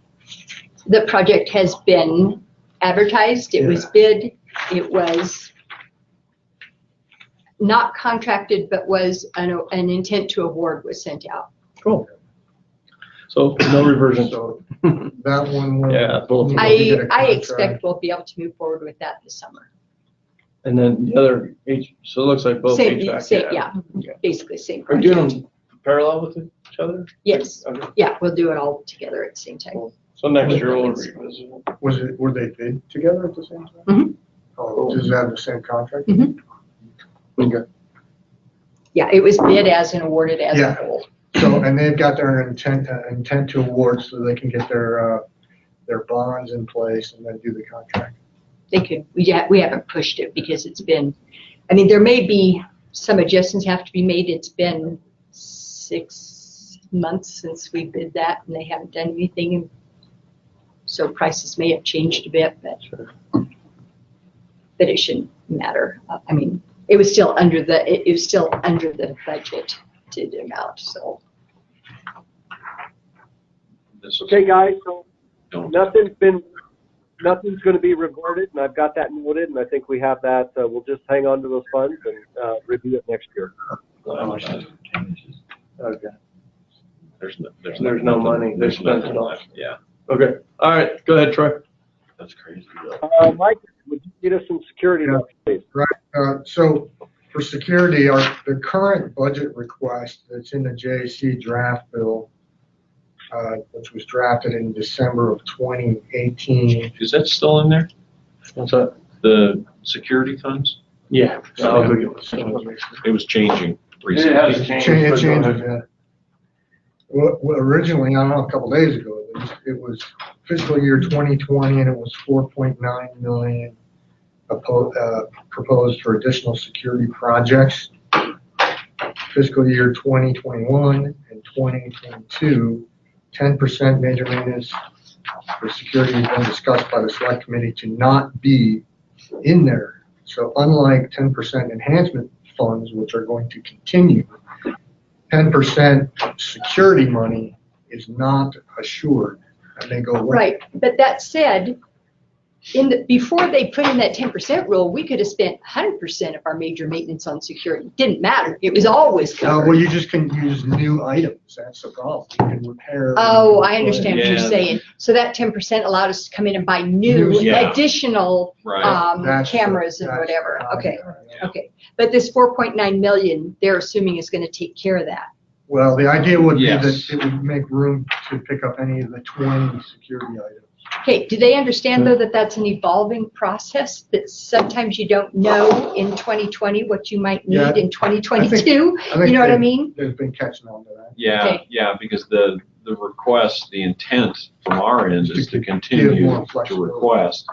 The project has been advertised, it was bid, it was not contracted, but was an intent to award was sent out. Cool. So no reversion. So that one will. Yeah, both. need to get a I contract. expect we'll be able to move forward with that this summer. And then the other so it looks like both HVAC. Yeah, basically same Are you project. doing them parallel with each other? Yes, Okay. yeah, we'll do it all together at the same time. Cool. So next year we'll revisit it. Were they bid together at the same time? Mhm. Oh, does it have the same contract? Mhm. Okay. Yeah, it was bid as and awarded as a Yeah. whole. So, and they've got their intent to award so they can get their bonds in place and then do the contract. They could, we haven't pushed it because it's been, I mean, there may be some adjustments have to be made. It's been 6 months since we bid that and they haven't done anything. And so prices may have changed a bit, but it shouldn't matter. I mean, it was still under the budget to the amount, so. Okay, guys, so nothing's going to be reverted, and I've got that noted, and I think we have that. We'll just hang on to those funds and review it next year. Okay. There's no money. They're spent it all. Yeah, Okay. All right. Go ahead, Troy. that's crazy. Mike, would you get us some security notes, please? So for security, the current budget request that's in the JAC draft bill, which was drafted in December of 2018. Is that still in there? What's that? The security funds? Yeah. Oh, I'll go get it. It was changing recently. has changed. It changes, yeah. Well, originally, I don't know, a couple days ago, it was fiscal year 2020 and it was 4.9 million proposed for additional security projects. Fiscal year 2021 and 2022, 10% major maintenance for security has been discussed by the select committee to not be in there. So unlike 10% enhancement funds, which are going to continue, 10% security money is not assured and they go away. Right, but that said, before they put in that 10% rule, we could have spent 100% of our major maintenance on security. Didn't matter. It was always covered. Well, you just can use new items. That's the problem. You can repair. Oh, I understand what you're Yeah. saying. So that 10% allowed us to come in and buy new, Yeah. additional Right. cameras and whatever. Okay, okay. But this 4.9 million, they're assuming is going to take care of that. Well, the idea would be Yes. that it would make room to pick up any of the 20 security items. Okay, do they understand though that that's an evolving process, that sometimes you don't know in 2020 what you might Yeah, need in 2022? I think You know what I mean? There's been catching on to that. Yeah, Okay. yeah, because the request, the intent from our end is to Give continue more to flexibility. request.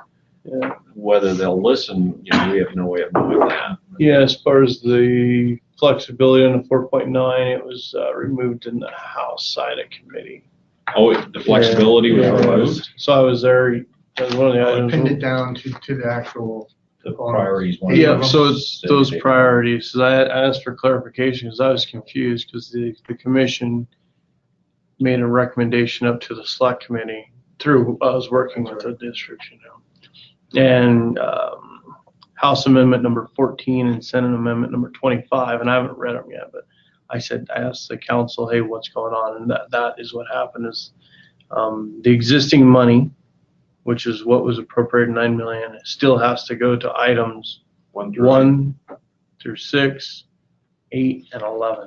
Yeah. Whether they'll listen, we have no way of knowing that. Yeah, as far as the flexibility on the 4.9, it was removed in the House side of committee. Oh, the flexibility was Yeah, removed? So I was there, that was one of the I items. pinned it down to the actual. The priorities. one. Yeah, so it's those priorities. So I asked for clarification because I was confused because the commission made a recommendation up to the select committee through, I was working with the districts, And House Amendment number 14 and Senate Amendment number 25, and I haven't read them yet, but I asked the council, hey, what's going on? And that is what happened is the existing money, which is what was appropriated, 9 million, it still has to go to items 1 through 6, 8, and 11.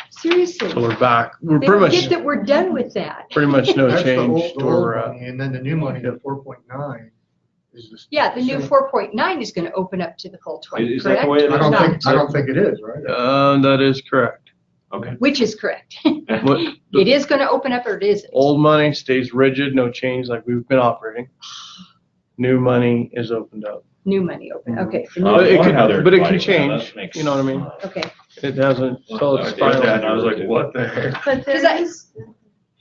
Seriously? So we're back. We're They pretty don't much get that we're done with that. pretty much no That's the change. old Or, money, and then the new money, the 4.9 is the. Yeah, the new same. 4.9 is going to open up to the full 20, Is that the correct? way it Or is? not? I don't think it is, right? that is correct. Okay. Which is correct. What, It is going to open up or it isn't. old money stays rigid, no change like we've been operating. New money is opened up. New money open, okay. the I new- was It wondering how can, they're but it can dividing that. change, That makes- you know what I mean? Okay. It hasn't, so it's I did that, and I was final. like, what the heck? But Does there that- is,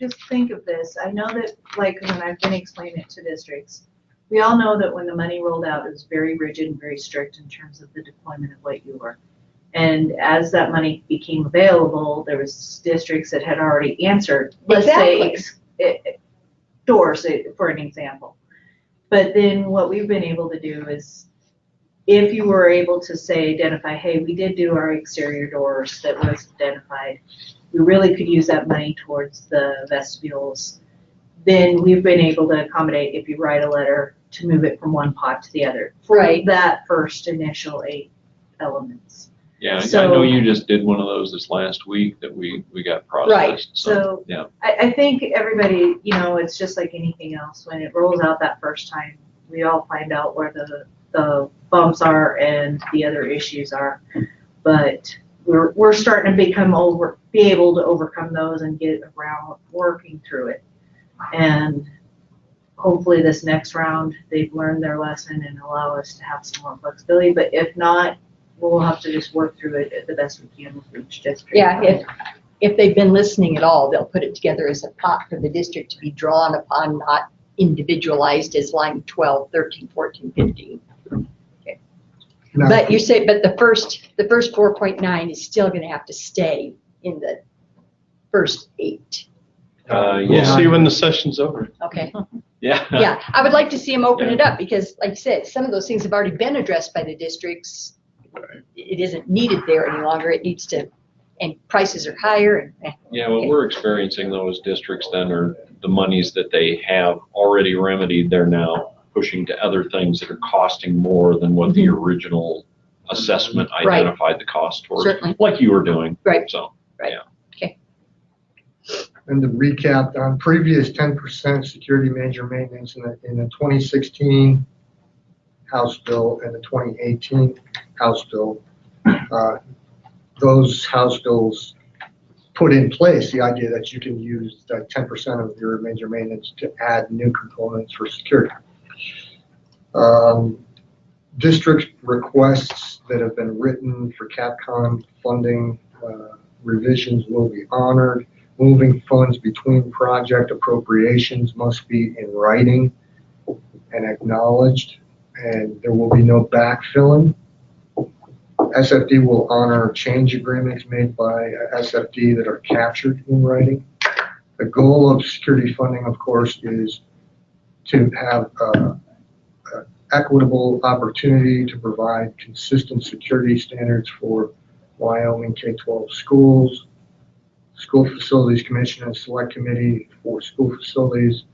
just think of this, I know that, like, when I've been explaining it to districts, we all know that when the money rolled out, it was very rigid and very strict in terms of the deployment of what you were. And as that money became available, there was districts that had already answered, let's say, doors, for an example. But then what we've been able to do is, if you were able to say, identify, hey, we did do our exterior doors that was identified, we really could use that money towards the vestibules, then we've been able to accommodate, if you write a letter, to move it from one pot to the other. For Right. that first initial 8 elements. Yeah, I So- know you just did one of those this last week that we got processed. Right. So yeah. I think everybody, it's just like anything else. When it rolls out that first time, we all find out where the bumps are and the other issues are. But we're starting to be able to overcome those and get around working through it. And hopefully this next round, they've learned their lesson and allow us to have some more flexibility. But if not, we'll have to just work through it the best we can with each district. Yeah, if they've been listening at all, they'll put it together as a pot for the district to be drawn upon, not individualized as line 12, 13, 14, 15. Okay. Now, But you say, but the first 4.9 is still going to have to stay in the first 8. We'll Yeah. see when the session's over. Okay. Yeah. Yeah, I would like to see them open it up because, like I said, some of those things have already been addressed by the districts. It isn't needed there any longer. It needs to, and prices are higher. And Yeah, what we're experiencing though is districts then are the monies that they have already remedied, they're now pushing to other things that are costing more than what the original assessment Right. identified the cost towards. Certainly. Like you were doing. Right. So, Right. yeah. Okay. And to recap, on previous 10% security major maintenance in the 2016 House bill and the 2018 House bill, those House bills put in place the idea that you can use that 10% of your major maintenance to add new components for security. District requests that have been written for Capcom funding revisions will be honored. Moving funds between project appropriations must be in writing and acknowledged, and there will be no backfilling. SFD will honor change agreements made by SFD that are captured in writing. The goal of security funding, of course, is to have equitable opportunity to provide consistent security standards for Wyoming K-12 schools. School Facilities Commission and Select Committee for School Facilities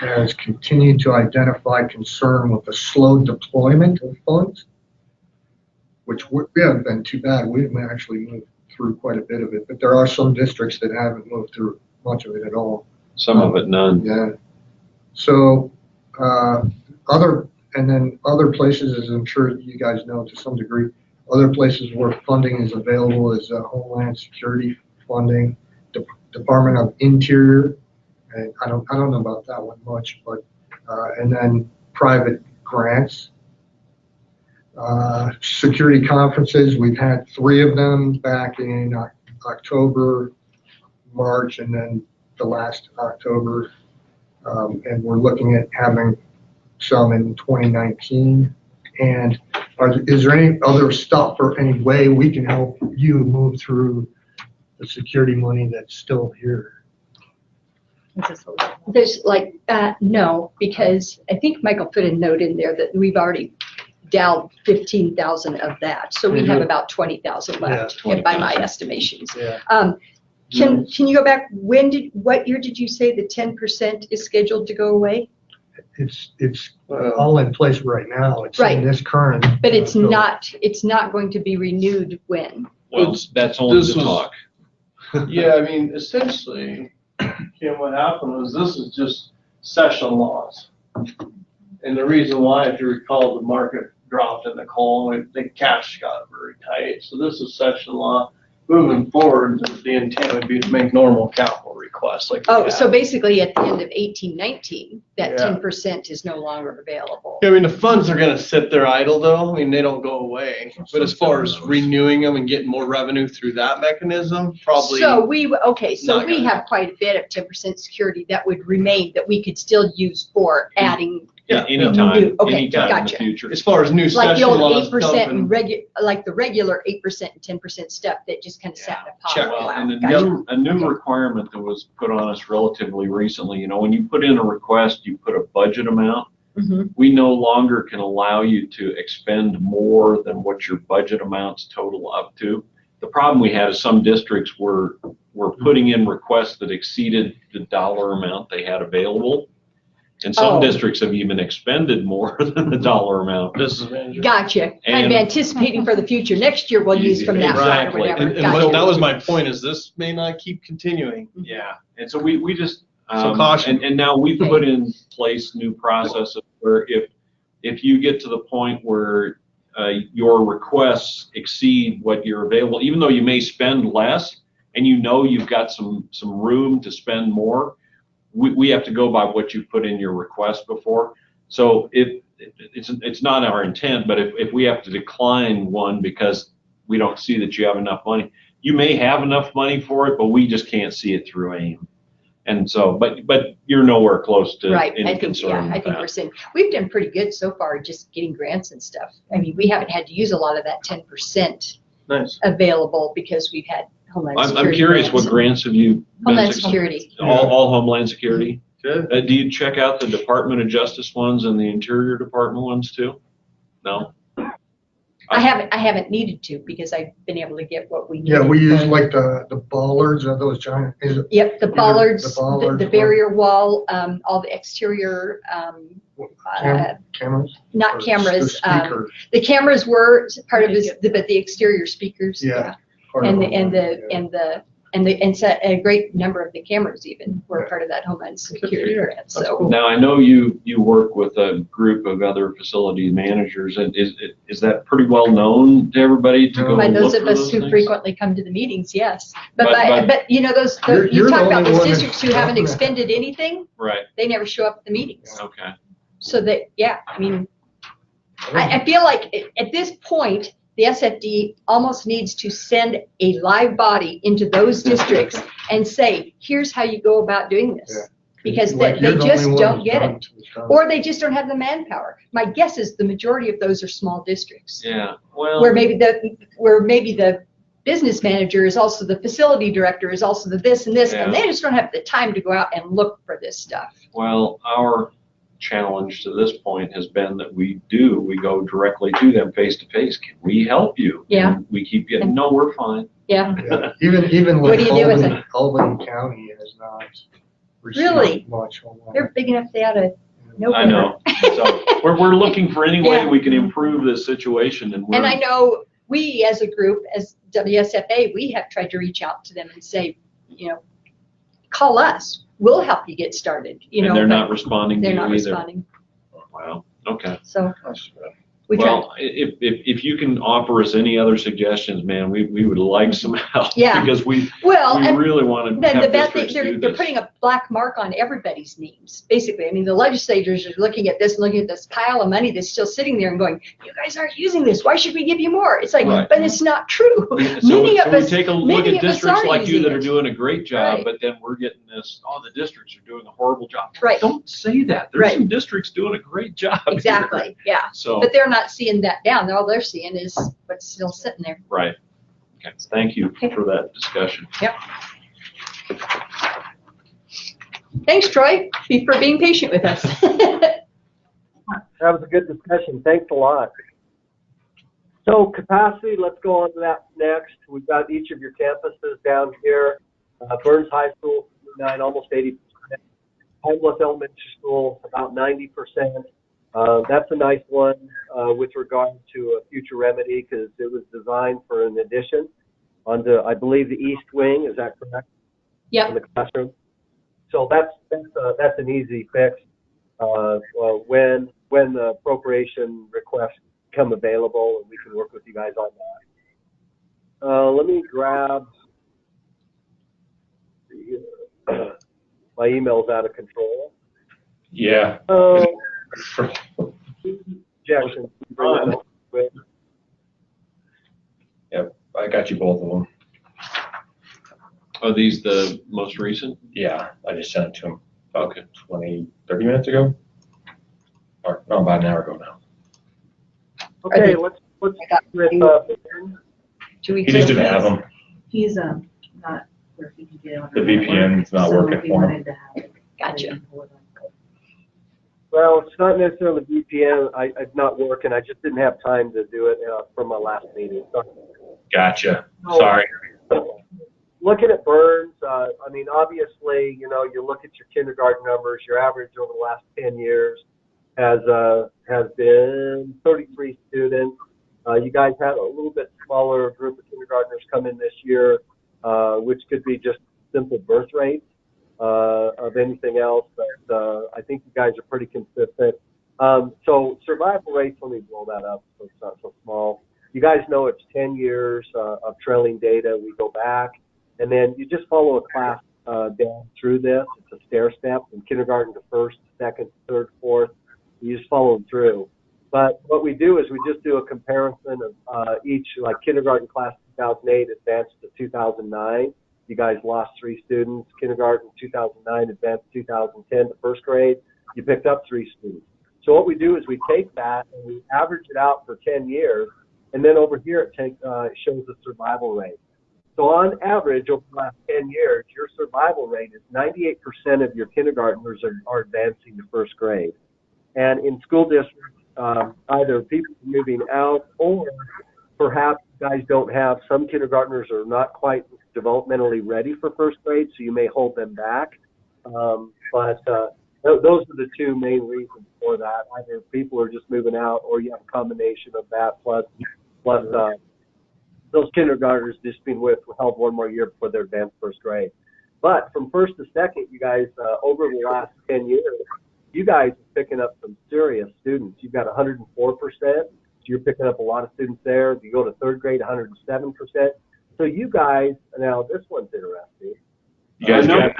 has continued to identify concern with the slow deployment of funds, which we haven't been too bad. We've actually moved through quite a bit of it, but there are some districts that haven't moved through much of it at all. Some of it, none. Yeah. So other places, as I'm sure you guys know to some degree, other places where funding is available is Homeland Security funding, Department of Interior, and I don't know about that one much, but and then private grants. Security conferences, we've had 3 of them back in October, March, and then the last October, and we're looking at having some in 2019. And is there any other stuff or any way we can help you move through the security money that's still here? There's like, no, because I think Michael put a note in there that we've already dialed 15,000 of that. So we have about 20,000 left, by my estimations. Yeah. Can you go back? What year did you say the 10% is scheduled to go away? It's all in place right now. It's Right. in this current. But it's bill. not going to be renewed when? Well, that's only This the was- talk. Yeah, I mean, essentially, Kim, what happened was this is just session laws. And the reason why, if you recall, the market dropped in the coal, the cash got very tight. So this is session law. Moving forward, the intent would be to make normal capital requests like we Oh, have. so basically at the end of 1819, that Yeah. 10% is no longer available. I mean, the funds are gonna sit there idle though. I mean, they don't go away. But as far as renewing them and getting more revenue through that mechanism, probably. So we not we gonna have quite a bit of 10% security that would remain that we could still use for adding, Yeah, Anytime, Okay, anytime in the gotcha. future. As far as new like the session old laws 8% and dumping. like the regular 8% and 10% stuff that just kind of sat in a check. pile. Well, Wow, and gotcha. a new requirement that was put on us relatively recently, when you put in a request, you put a budget amount. Mhm. We no longer can allow you to expend more than what your budget amounts total up to. The problem we had is some districts were putting in requests that exceeded the dollar amount they had available. And some Oh. districts have even expended more than the dollar amount. This is manager. Gotcha. I'm And- anticipating for the future. Next year, we'll use from that fund or Exactly. whatever. And Gotcha. that was my point, is this may not keep continuing. Yeah, and so we just, So caution. and now we've Okay. put in place new processes where if you get to the point where your requests exceed what you're available, even though you may spend less and you've got some room to spend more, we have to go by what you put in your request before. So it's not our intent, but if we have to decline one because we don't see that you have enough money, you may have enough money for it, but we just can't see it through AIM. And so, but you're nowhere close to Right, any I think, concern yeah, with I think that. we're seeing, we've done pretty good so far just getting grants and stuff. I mean, we haven't had to use a lot of that 10% Nice. available because we've had Homeland Security. I'm curious, what grants have you? been Homeland successful- Security. All Homeland Security? Good. Do you check out the Department of Justice ones and the Interior Department ones too? No? I haven't needed to because I've been able to get what we need. Yeah, we use like the bollards of those giant, is it? Yep, the bollards, bollards, the barrier wall, all the exterior, Cameras? not Or cameras. speakers? The cameras were part of this, but the exterior speakers. Yeah. part of And it, a great number of the cameras even were Yeah. part of that Homeland Security grant, That's so. cool. Now, I know you work with a group of other facility managers, and is that pretty well known to everybody to go By look those of for us those who things? frequently come to the meetings, yes. But- But you know, You're you the talk about only those one that's districts who haven't done that. expended anything, Right, they never show up at the meetings. okay. So that, yeah, I mean, I feel like at this point, the SFD almost needs to send a live body into those districts and say, here's how you go about doing Yeah. this. Because Like, they you're the just only one don't who's get done it. it's done. Or they just don't have the manpower. My guess is the majority of those are small districts. Yeah, well. Where maybe the business manager is also the facility director, is also the this and this, and Yeah. they just don't have the time to go out and look for this stuff. Well, our challenge to this point has been that we go directly to them face to face. Can we help you? Yeah. And we keep getting, no, we're fine. Yeah. Yeah, even What with do you do with Albany, it? Albany County has not Really? received much on that. They're big enough they ought to know I better. know. So we're looking for any way Yeah. we can improve this situation, and And I know we as a group, as WSFA, we have tried to reach out to them and say, call us. We'll help you get started. and they're not responding to They're you not either. responding. Wow. Okay. So we tried. Well, if you can offer us any other suggestions, man, we would like some help. Yeah. Because we And really want to the have bad thing, districts they're do this. putting a black mark on everybody's names, basically. I mean, the legislators are looking at this and looking at this pile of money that's still sitting there and going, you guys aren't using this. Why should we give you more? It's like, Right. but it's not true. So Many of we us, take a look many at of us districts are like you using that are it. doing a great job, Right. but then we're getting this, the districts are doing a horrible job. Right. Don't say that. There's Right. some districts doing a great job here. Exactly, yeah. So, But they're not seeing that down. All they're seeing is what's still sitting there. right. Okay. Thank you for that discussion. Yep. Thanks, Troy, for being patient with us. That was a good discussion. Thanks a lot. So capacity, let's go on to that next. We've got each of your campuses down here. Burns High School, 9, almost 80%. Pine Bluff Elementary School, about 90%. That's a nice one with regard to a future remedy because it was designed for an addition onto, I believe, the east wing. Is that correct? Yep. In the classroom. So that's an easy fix. When the appropriation requests become available, and we can work with you guys on that. Let me grab my email's out of control. Yeah. Jackson. Yep, I got you both of them. Are these the most recent? Yeah, I just sent it to him about 20, 30 minutes ago. Or, no, about an hour ago now. Okay, let's with 2 weeks He just ago. didn't have them. He's not where he can get on. The VPN's not working for him. Gotcha. Well, it's not necessarily VPN. It's not working. I just didn't have time to do it from my last meeting. So, Gotcha. Sorry. looking at Burns, I mean, obviously, you look at your kindergarten numbers. Your average over the last 10 years has been 33 students. You guys had a little bit smaller group of kindergartners come in this year, which could be just simple birth rates of anything else. But I think you guys are pretty consistent. So survival rates, let me blow that up so it's not so small. You guys know it's 10 years of trailing data. We go back, and then you just follow a class down through this. It's a stair step from kindergarten to first, second, third, fourth. You just follow them through. But what we do is we just do a comparison of each, like kindergarten class 2008 advanced to 2009. You guys lost 3 students. Kindergarten 2009 advanced 2010 to first grade. You picked up 3 students. So what we do is we take that and we average it out for 10 years. And then over here it shows the survival rate. So on average over the last 10 years, your survival rate is 98% of your kindergartners are advancing to first grade. And in school districts, either people are moving out or perhaps you guys don't have, some kindergartners are not quite developmentally ready for first grade, so you may hold them back. But those are the 2 main reasons for that. Either people are just moving out or you have a combination of that plus those kindergartners just being held 1 more year before they're advanced first grade. But from first to second, you guys, over the last 10 years, you guys are picking up some serious students. You've got 104%, so you're picking up a lot of students there. If you go to third grade, 107%. So you guys, now this one's interesting. You guys got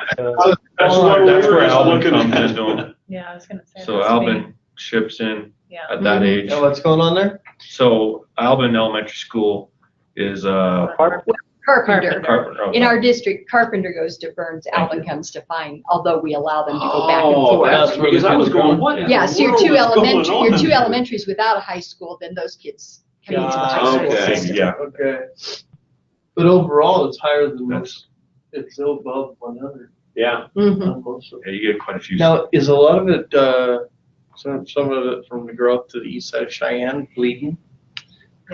that's where Alvin comes into them. Yeah, I was gonna say. So that's Alvin me. ships in Yeah. at that age. Yeah, what's going on there? So Alvin Elementary School is Carpenter. Carpenter. In our district, Carpenter goes to Burns, Alvin comes to Fine, although we allow them to go back and forth. That's because I was going, what in Yeah, the so your world 2 is going on? elementaries without a high school, then those kids come into the high school Okay. system. Yeah. Okay. But overall, it's higher than most. It's above 100 Yeah. Mhm. on most of them. Yeah, you get quite a few. Now, is a lot of it Some of it from the growth to the east side of Cheyenne, bleeding.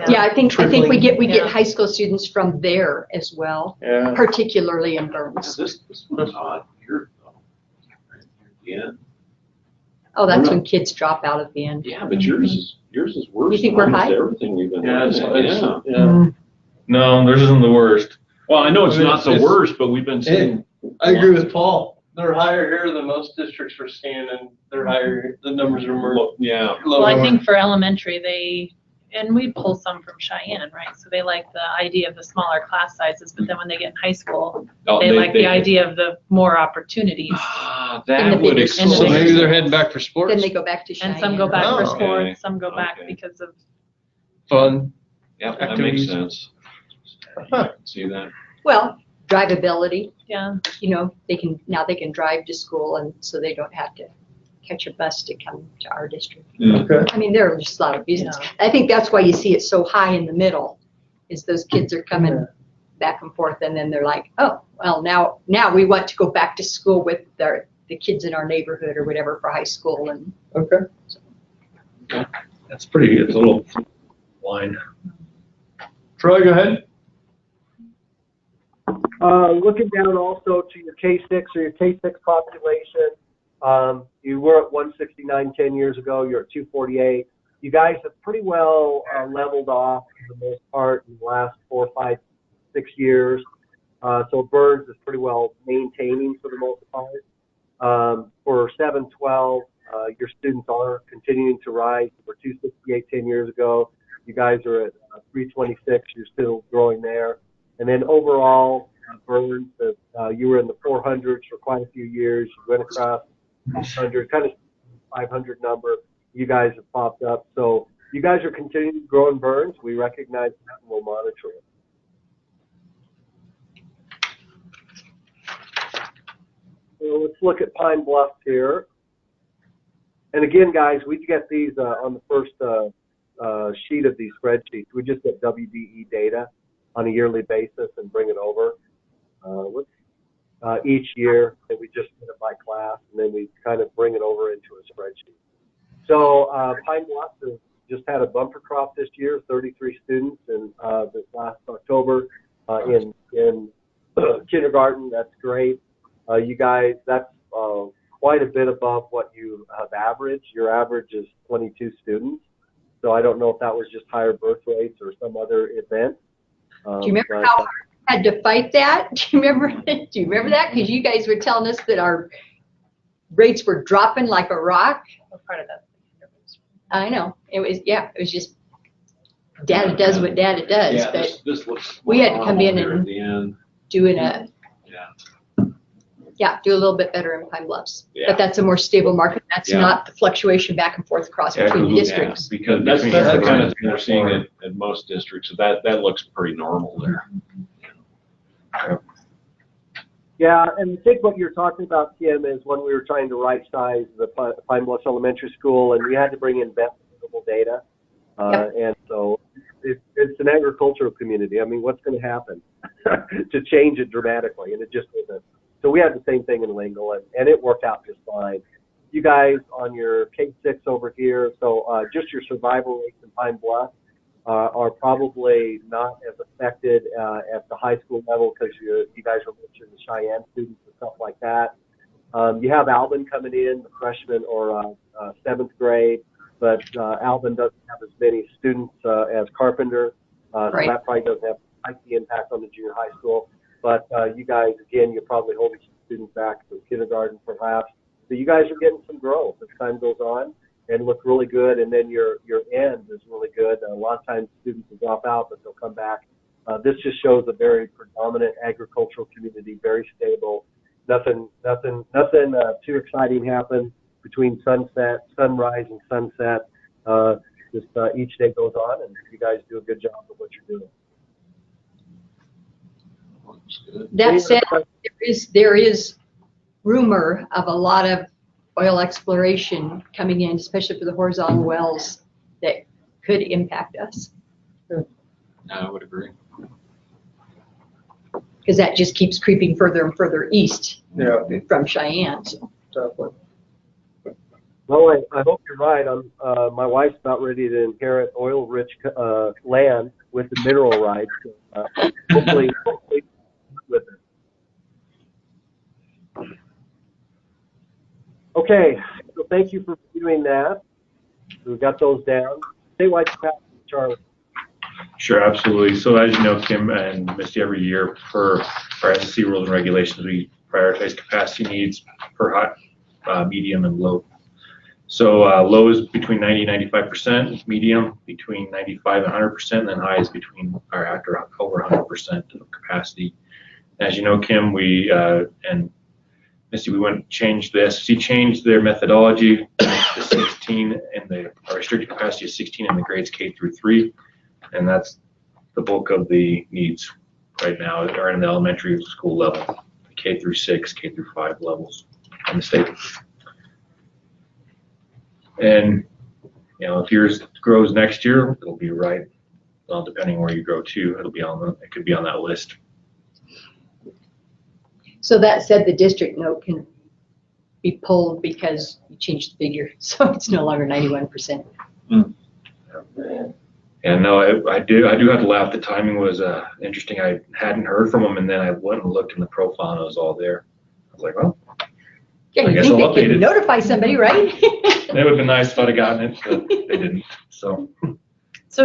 Yeah, I think we get Yeah. high school students from there as well, Yeah. particularly in Burns. This one's odd here, though. Right near the end. Oh, that's when kids drop out at the end. Yeah, but yours is worse You think than we're almost high? everything we've been Yeah, looking at. Yeah. yeah. No, theirs isn't the worst. Well, I know it's not the It's- worst, but we've been seeing. I agree with Paul. They're higher here than most districts we're seeing, and they're higher, the numbers are more Yeah. Well, I lower. think for elementary, and we pull some from Cheyenne, right? So they like the idea of the smaller class sizes, but then when they get in high school, Oh, they like the idea of the more opportunities. Ah, In that the would bigger explain. So maybe they're it. heading back for sports. Then they go back to Cheyenne. And some go back for Oh. sports, some go back Okay. because of, Fun. Yeah, that activities. makes sense. Huh. I can see that. Well, drivability, yeah. they can drive to school, and so they don't have to catch a bus to come to our district. Okay. I mean, there are just a lot of reasons. I think that's why you see it so high in the middle, is those kids are coming back and forth, and then they're like, oh, well, now we want to go back to school with the kids in our neighborhood or whatever for high school, and Okay. That's pretty good. It's a little line. Troy, go ahead. Looking down also to your K6 or your K6 population, you were at 169 10 years ago. You're at 248. You guys have pretty well leveled off for the most part in the last 4, 5, 6 years. So Burns is pretty well maintaining for the most part. For 712, your students are continuing to rise. You were 268 10 years ago. You guys are at 326. You're still growing there. And then overall, Burns, you were in the 400s for quite a few years. You went across 600, kind of 500 number. You guys have popped up. So you guys are continuing to grow in Burns. We recognize that and we'll monitor it. So let's look at Pine Bluff here. And again, guys, we get these on the first sheet of these spreadsheets. We just get WDE data on a yearly basis and bring it over. Each year, and we just get it by class, and then we kind of bring it over into a spreadsheet. So Pine Bluff has just had a bumper crop this year, 33 students in this last October in kindergarten. That's great. You guys, that's quite a bit above what you have averaged. Your average is 22 students. So I don't know if that was just higher birth rates or some other event. do you remember how hard we had to fight that? Do you remember that? Because you guys were telling us that our rates were dropping like a rock. What part of that? I know. It was just data does what data does, Yeah, but this looks we had to come in normal here and at the end. do a little bit better in Pine Bluffs. Yeah. But that's a more stable market. That's Yeah. not the fluctuation back and forth across Yeah, between the yeah. districts. Because that's the kind of thing we're seeing at most districts. So that looks pretty normal there. Yeah, and I think what you're talking about, Kim, is when we were trying to right size the Pine Bluff Elementary School, and we had to bring in best available data. And so it's an agricultural community. I mean, what's going to happen to change it dramatically? And it just isn't. So we had the same thing in Lingle, and it worked out just fine. You guys on your K6 over here, so just your survival rates in Pine Bluff are probably not as affected at the high school level because you guys are mentioning the Cheyenne students and stuff like that. You have Alvin coming in, the freshman or 7th grade, but Alvin doesn't have as many students as Carpenter, so that probably doesn't have quite the impact on the junior high school. But you guys, again, you're probably holding some students back from kindergarten perhaps. So you guys are getting some growth as time goes on and look really good. And then your end is really good. A lot of times students will drop out, but they'll come back. This just shows a very predominant agricultural community, very stable. Nothing too exciting happens between sunrise and sunset. Each day goes on, and you guys do a good job of what you're doing. That said, there is rumor of a lot of oil exploration coming in, especially for the horizontal wells, that could impact us. I would agree. Because that just keeps creeping further and further east Yeah. from Cheyenne. So. Definitely. Well, I hope you're right. My wife's about ready to inherit oil-rich land with the mineral rights. Hopefully with it. Okay, so thank you for doing that. We got those down. Statewide capacity, Charlie. Sure, absolutely. So as you know, Kim and Misty, every year for our SEC rules and regulations, we prioritize capacity needs per high, medium, and low. So low is between 90 and 95%, medium between 95 and 100%, and then high is between or after over 100% of capacity. As you know, Kim, we and Misty, we went and changed the SEC changed their methodology to 16, and our restricted capacity is 16 in the grades K through 3, and that's the bulk of the needs right now are in the elementary school level, K through 6, K through 5 levels in the state. And if yours grows next year, it'll be right. Well, depending where you grow to, it could be on that list. So that said, the district note can be pulled because you changed the figure, so it's no longer 91%. And no, I do have to laugh. The timing was interesting. I hadn't heard from them, and then I went and looked in the profile, and it was all there. I was like, well, Yeah, I you guess think I'll they update could it. notify somebody, right? It would have been nice if I'd have gotten it, but they didn't. So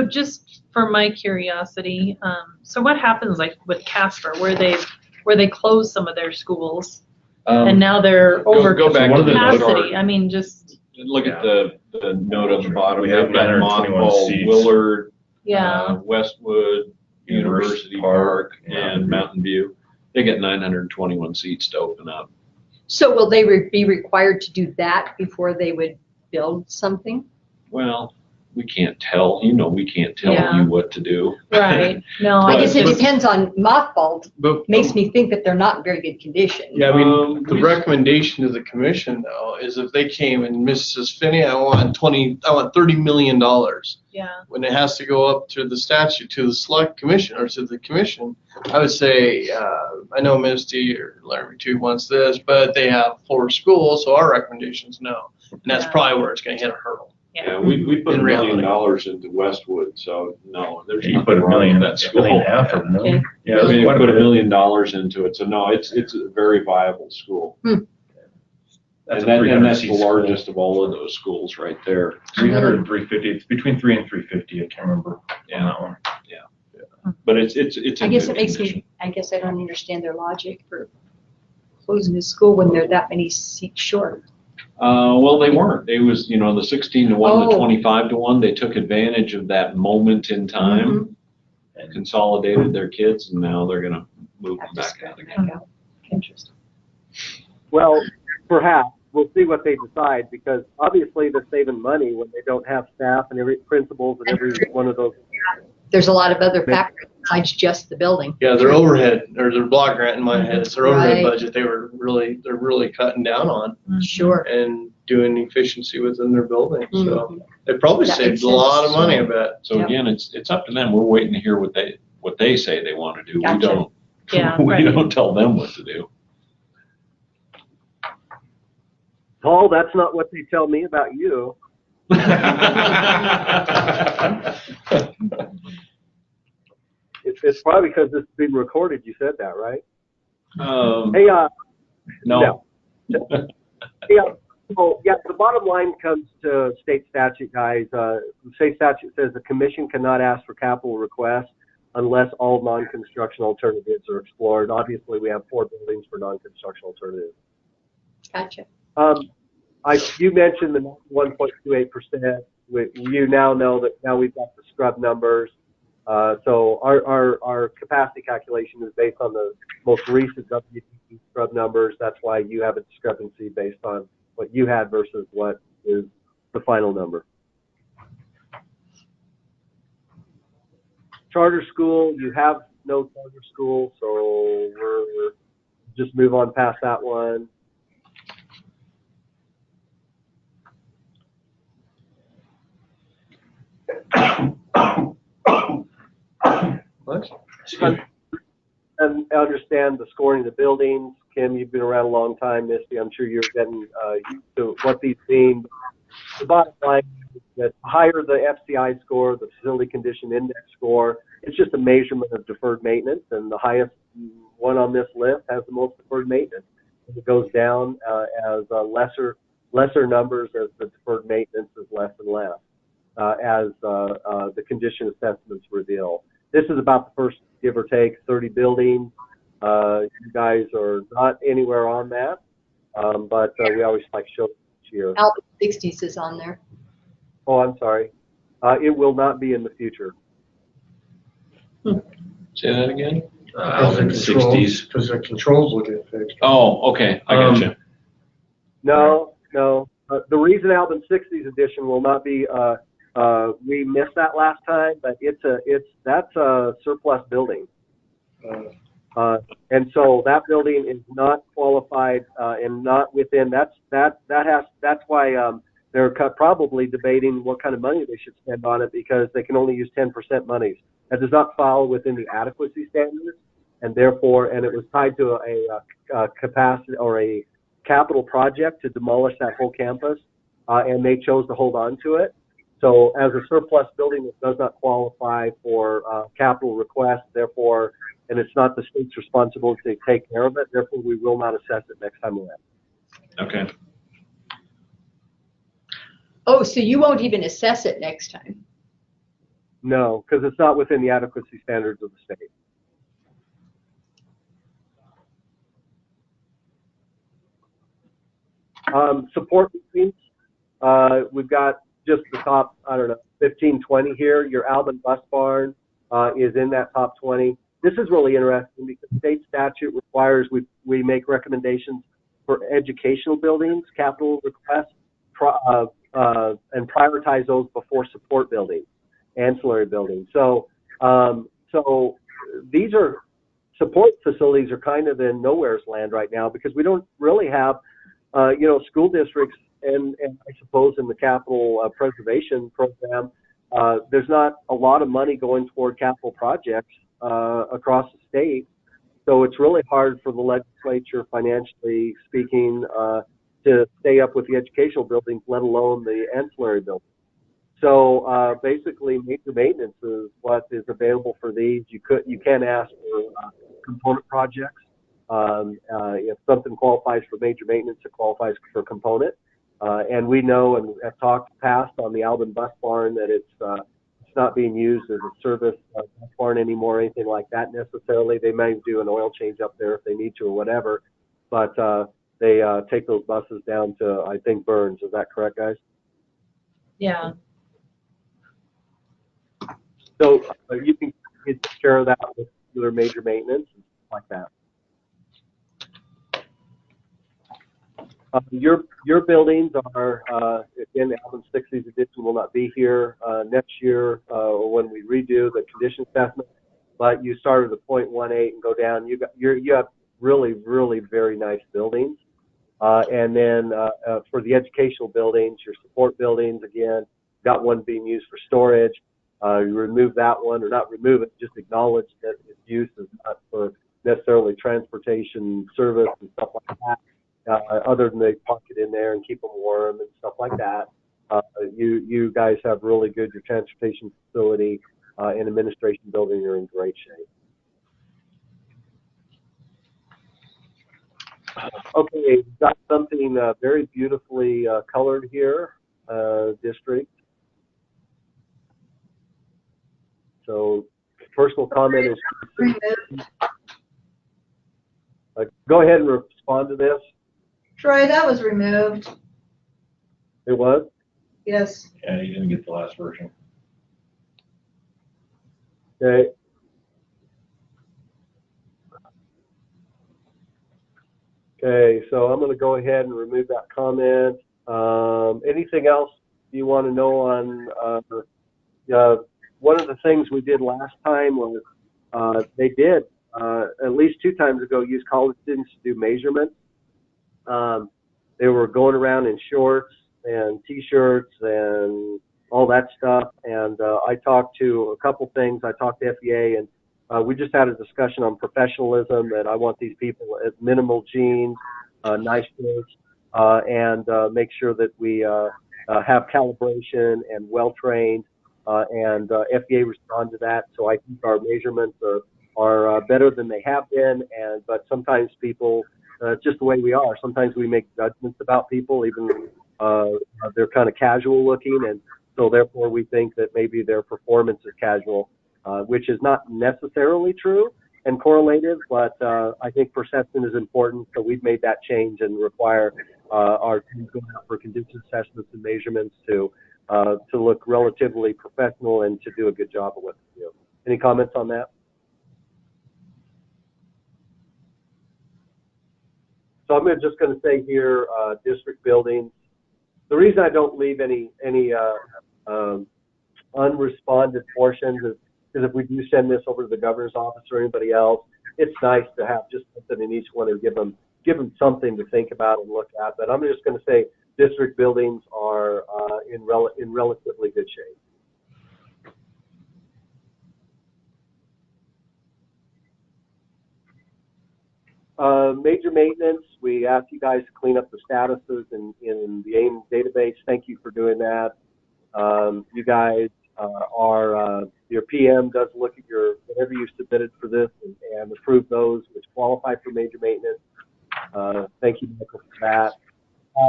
just for my curiosity, so what happens like with Casper, where they close some of their schools and now they're over go back to the capacity? I mean, just Look at the note on the bottom. We have They've got 921 Mothball, seats. Willard, yeah. Westwood, University Park, and Mountain View. Mountain View. They get 921 seats to open up. So will they be required to do that before they would build something? Well, we can't tell. We can't tell Yeah. you what to do. Right. No, I guess it But- depends on mothballed. But Makes me think that they're not in very good condition. yeah, I mean, the we- recommendation to the commission though is if they came and Mrs. Finney, I want $30 million. yeah. When it has to go up to the statute, to the select commission or to the commission, I would say, I know Misty or Larry too wants this, but they have 4 schools, so our recommendation's no. And that's Yeah. probably where it's gonna hit a hurdle. Yeah, we put In $1 million reality. into Westwood, so no, there's You nothing put $1 wrong million, with that $1.5 school. million, or $1 million. Yeah, I mean, we put $1 million into it, so no, it's a very viable school. And That's that's the school. largest of all of those schools right there. 300 and 350. It's between 3 and 350. I can't remember on that one. But it's I in guess good it makes condition. me, I guess I don't understand their logic for closing the school when they're that many seats short. Well, they weren't. It was, the 16 to 1 to Oh. 25 to 1. They took advantage of that moment in time and consolidated their kids, and now they're going to move them back out again. Interesting. Well, perhaps. We'll see what they decide, because obviously they're saving money when they don't have staff and every principals and every one of those. There's a lot of other factors besides just the building. Yeah, their overhead, or their block grant in my head, it's their overhead Right. budget they're really cutting down on Sure. and doing efficiency within their building, so Mhm. they probably That saved makes a lot of sense. money, I bet. So Yep. again, it's up to them. We're waiting to hear what they say they want to do. Gotcha. We don't. Yeah, we right. don't tell them what to do. Paul, that's not what they tell me about you. It's probably because this is being recorded. You said that, right? Hey, No. yeah. So yeah, the bottom line comes to state statute, guys. The state statute says the commission cannot ask for capital requests unless all non-construction alternatives are explored. Obviously, we have 4 buildings for non-construction alternatives. Gotcha. You mentioned the 1.28%. You now know that now we've got the scrub numbers. So our capacity calculation is based on the most recent WDP scrub numbers. That's why you have a discrepancy based on what you had versus what is the final number. Charter school, you have no charter school, so we're just move on past that one. What? And understand the scoring of the buildings. Kim, you've been around a long time. Misty, I'm sure you're getting used to what these mean. the bottom line is that the higher the FCI score, the Facility Condition Index score, it's just a measurement of deferred maintenance, and the highest one on this list has the most deferred maintenance. And it goes down as lesser numbers as the deferred maintenance is less and less as the condition assessments reveal. This is about the first, give or take, 30 buildings. You guys are not anywhere on that, but we always like show each year. Album 60s is on there. Oh, I'm sorry. It will not be in the future. Say that again? In the 60s. Because the controls will get fixed. Oh, okay, I gotcha. No. The reason Albin 60s edition will not be, we missed that last time, but that's a surplus building. And so that building is not qualified and not within. That's why they're probably debating what kind of money they should spend on it, because they can only use 10% monies. That does not fall within the adequacy standards, and therefore, and it was tied to a capacity or a capital project to demolish that whole campus, and they chose to hold on to it. So as a surplus building, it does not qualify for capital request, therefore, and it's not the state's responsibility to take care of it, therefore we will not assess it next time around. Okay. Oh, so you won't even assess it next time? No, because it's not within the adequacy standards of the state. Support meetings, we've got just the top, 15, 20 here. Your Albin Bus Barn is in that top 20. This is really interesting because state statute requires we make recommendations for educational buildings, capital requests, and prioritize those before support buildings, ancillary buildings. So these are support facilities are kind of in nowhere's land right now because we don't really have, school districts and I suppose in the capital preservation program, there's not a lot of money going toward capital projects across the state. So it's really hard for the legislature, financially speaking, to stay up with the educational buildings, let alone the ancillary buildings. So basically, major maintenance is what is available for these. You can ask for component projects. If something qualifies for major maintenance, it qualifies for component. And we know and have talked past on the Albin Bus Barn that it's not being used as a service bus barn anymore, or anything like that necessarily. They may do an oil change up there if they need to or whatever, but they take those buses down to, I think, Burns. Is that correct, guys? Yeah. So you can take care of that with their major maintenance and stuff like that. Your buildings are, again, the Albin 60s edition will not be here next year or when we redo the condition assessment, but you start at a 0.18 and go down. You have really, really very nice buildings. And then for the educational buildings, your support buildings, again, got one being used for storage. You remove that one, or not remove it, just acknowledge that its use is not for necessarily transportation service and stuff like that. Other than they park it in there and keep them warm and stuff like that. You guys have really good, your transportation facility and administration building are in great shape. Okay, we've got something very beautifully colored here, district. So personal comment is, go ahead and respond to this. Troy, that was removed. It was? Yes. Yeah, you didn't get the last version. Okay. Okay, so I'm going to go ahead and remove that comment. Anything else you want to know on? One of the things we did last time was they did at least 2 times ago use college students to do measurements. They were going around in shorts and t-shirts and all that stuff. And I talked to a couple things. I talked to FEA, and we just had a discussion on professionalism, and I want these people at minimal jeans, nice shirts, and make sure that we have calibration and well-trained, and FDA respond to that. So I think our measurements are better than they have been, but sometimes people, it's just the way we are. Sometimes we make judgments about people, even they're kind of casual looking, and so therefore we think that maybe their performance is casual, which is not necessarily true and correlative, but I think perception is important. So we've made that change and require our teams going out for condition assessments and measurements to look relatively professional and to do a good job of what they do. Any comments on that? So I'm just going to say here, district buildings. The reason I don't leave any unresponded portions is because if we do send this over to the governor's office or anybody else, it's nice to have just something in each one and give them something to think about and look at. But I'm just going to say district buildings are in relatively good shape. Major maintenance, we asked you guys to clean up the statuses in the AIM database. Thank you for doing that. You guys your PM does look at whatever you submitted for this and approve those which qualify for major maintenance. Thank you, Michael, for that.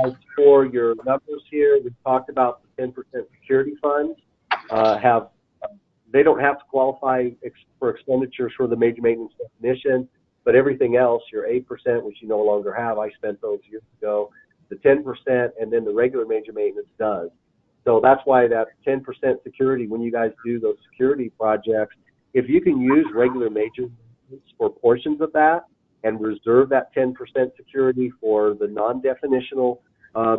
As for your numbers here, we talked about the 10% security funds. They don't have to qualify for expenditures for the major maintenance definition, but everything else, your 8%, which you no longer have, I spent those years ago, the 10%, and then the regular major maintenance does. So that's why that 10% security, when you guys do those security projects, if you can use regular major maintenance for portions of that and reserve that 10% security for the non-definitional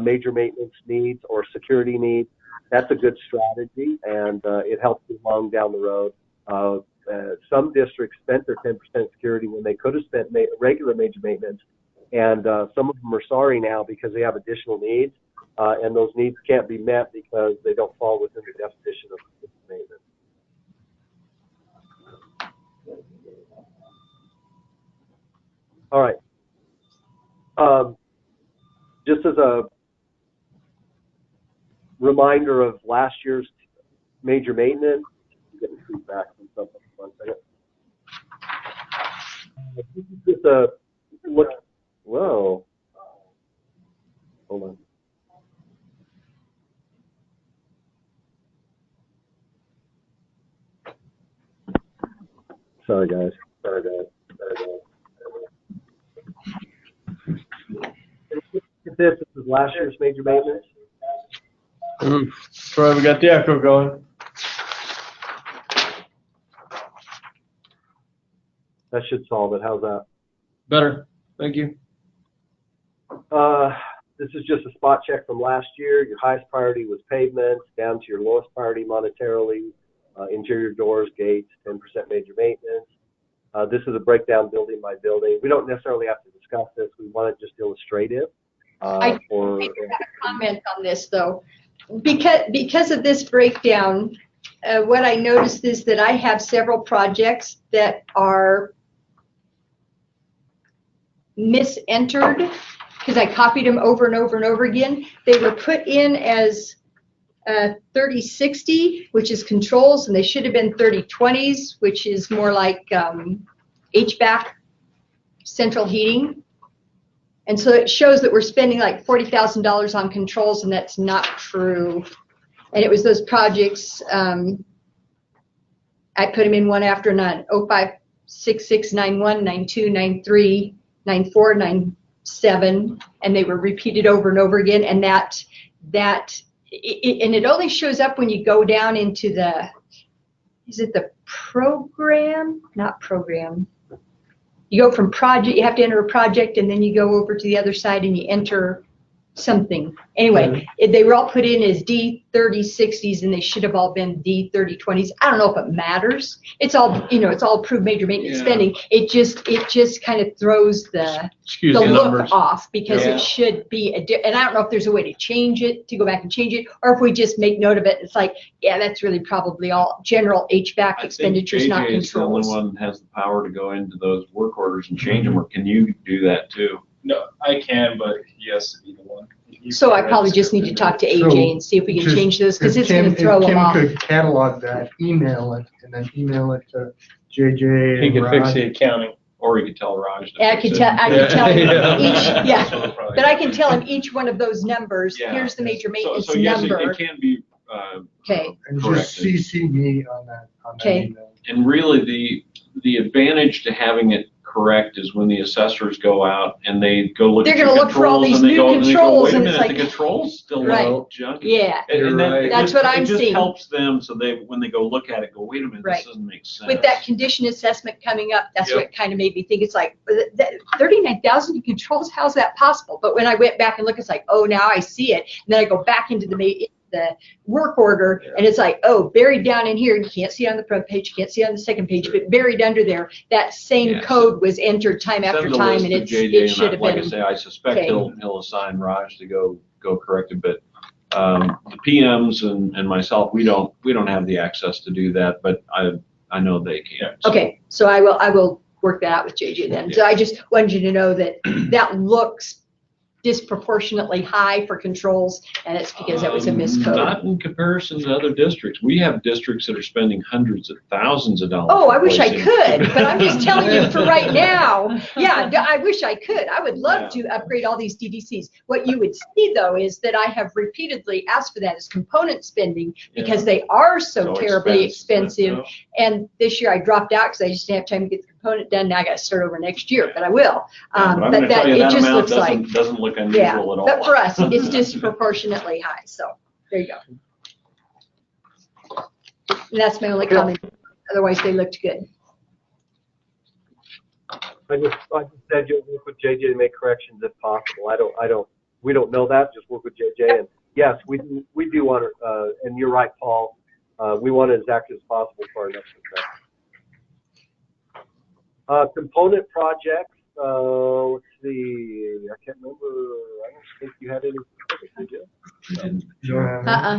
major maintenance needs or security needs, that's a good strategy, and it helps you along down the road. Some districts spent their 10% security when they could have spent regular major maintenance, and some of them are sorry now because they have additional needs, and those needs can't be met because they don't fall within the definition of maintenance. All right. Just as a reminder of last year's major maintenance, I'm getting feedback from something. 1 second. This is just a look. Whoa. Hold on. Sorry, guys. This is last year's major maintenance. Troy, we got the echo going. That should solve it. How's that? Better. Thank you. This is just a spot check from last year. Your highest priority was pavements, down to your lowest priority monetarily, interior doors, gates, 10% major maintenance. This is a breakdown building by building. We don't necessarily have to discuss this. We want it just illustrative. I have a comment on this though. Because of this breakdown, what I noticed is that I have several projects that are misentered because I copied them over and over and over again. They were put in as 3060, which is controls, and they should have been 3020s, which is more like HVAC, central heating. And so it shows that we're spending like $40,000 on controls, and that's not true. And it was those projects, I put them in one after another, 05, 66, 91, 92, 93, 94, 97, and they were repeated over and over again. And it only shows up when you go down into the, is it the program? Not program. You go from project, you have to enter a project, and then you go over to the other side and you enter something. Anyway, they were all put in as D3060s, and they should have all been D3020s. I don't know if it matters. It's all, it's all approved major maintenance spending. It just kind of throws the look numbers off because it should be and I don't know if there's a way to change it, to go back and change it, or if we just make note of it. It's like, yeah, that's really probably all general HVAC expenditures, not controls. The only one that has the power to go into those work orders and change them, or can you do that too? No, I can, but he has to be the one. So I probably just need to talk to AJ and see if we can Just- change this, because if it's gonna Kim- throw them off. If Kim could catalog that, email it, and then email it to JJ He and could fix Raj. the accounting. Or you could tell Raj to I fix could it. tell, I could tell him Yeah. yeah, but I can tell him each one of those numbers, Yeah. here's the major maintenance So yes, number. it can be Okay. And just corrected. CC me on that Okay. email. And really, the advantage to having it correct is when the assessors go out and they go look They're at your gonna look for all controls these and they new go, and they go, controls, wait a and it's minute, the like- controls still Right. look junky. Yeah, And then That's what I'm it just seeing. helps them so they, when they go look at it, go, wait a minute, Right. this doesn't make sense. with that condition assessment coming up, that's Yep. what kind of made me think, it's like, 39,000 controls, how's that possible? But when I went back and looked, it's like, oh, now I see it. And then I go back into the work order, and it's like, oh, buried down in here, you can't see it on the front page, you can't see it on the second page, but buried under there, that same Yeah, code was entered time after Send the time, list and to it JJ, should have and like I been. say, I suspect Okay. he'll assign Raj to go correct it, but the PMs and myself, we don't have the access to do that, but I know they can. So. Okay, so I will work that out with JJ then. So I just wanted you to know that that looks disproportionately high for controls, and it's because that was a miscode. Not in comparison to other districts. We have districts that are spending hundreds of thousands of dollars. Oh, I wish I replacing- could, but I'm just telling you for right now. Yeah, I wish I could. I would love to upgrade all these DDCs. What you would see though is that I have repeatedly asked for that as component spending because they are so terribly expensive. And this year I dropped out because I just didn't have time to get the component done. Now I got to start over next year, but I will. But I'm But gonna tell you it that just amount looks like, doesn't look unusual yeah, at all. but for us, it's disproportionately high. So there you go. And that's my only comment. Otherwise, they looked good. I just said you'll work with JJ to make corrections if possible. We don't know that. Just work with JJ. And yes, we do want to, and you're right, Paul. We want it as accurate as possible for our next inspection. Component projects. Let's see. I can't remember. I don't think you had any specifics, did you?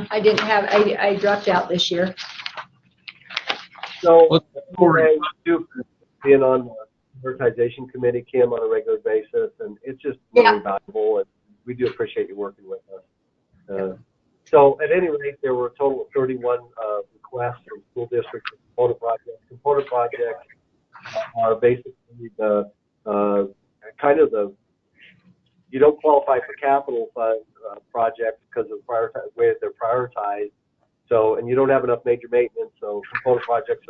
I didn't have. I dropped out this year. So I do being on the prioritization committee, Kim, on a regular basis, and it's just really valuable, and we do appreciate you working with us. So at any rate, there were a total of 31 requests from school districts for component projects. Component projects are basically the kind of the, you don't qualify for capital fund projects because of the way that they're prioritized. So, and you don't have enough major maintenance, so component projects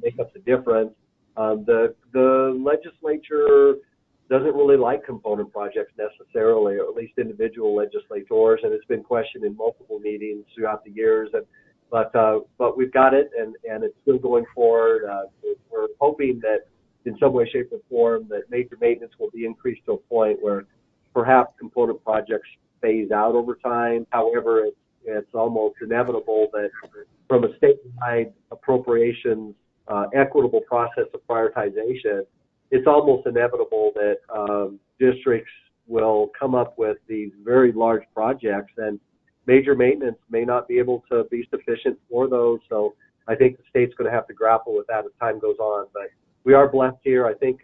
make up the difference. The legislature doesn't really like component projects necessarily, or at least individual legislators, and it's been questioned in multiple meetings throughout the years. But we've got it, and it's still going forward. We're hoping that in some way, shape, or form that major maintenance will be increased to a point where perhaps component projects phase out over time. However, it's almost inevitable that from a statewide appropriations equitable process of prioritization, it's almost inevitable that districts will come up with these very large projects, and major maintenance may not be able to be sufficient for those. So I think the state's going to have to grapple with that as time goes on. But we are blessed here. I think,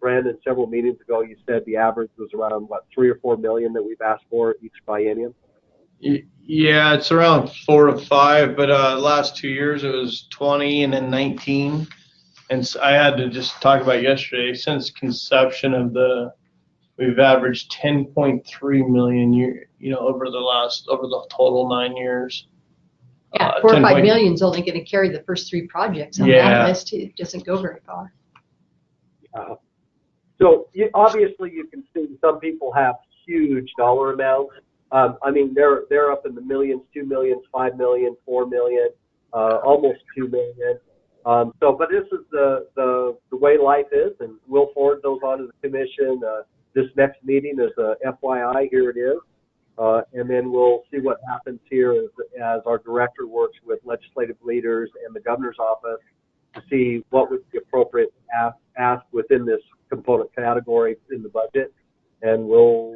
Brandon, several meetings ago, you said the average was around, what, 3 or 4 million that we've asked for each biennium? Yeah, it's around 4 to 5, but last 2 years it was 20 and then 19. And so I had to just talk about yesterday, since conception of we've averaged 10.3 million over the total 9 years. Yeah, 4 or 5 million is only going to carry the first 3 projects on that list. It doesn't go very far. So obviously you can see some people have huge dollar amounts. I mean, they're up in the millions, 2 millions, 5 million, 4 million, almost 2 million. But this is the way life is, and we'll forward those on to the commission. This next meeting is a FYI. Here it is. And then we'll see what happens here as our director works with legislative leaders and the governor's office to see what would be appropriate to ask within this component category in the budget. And we'll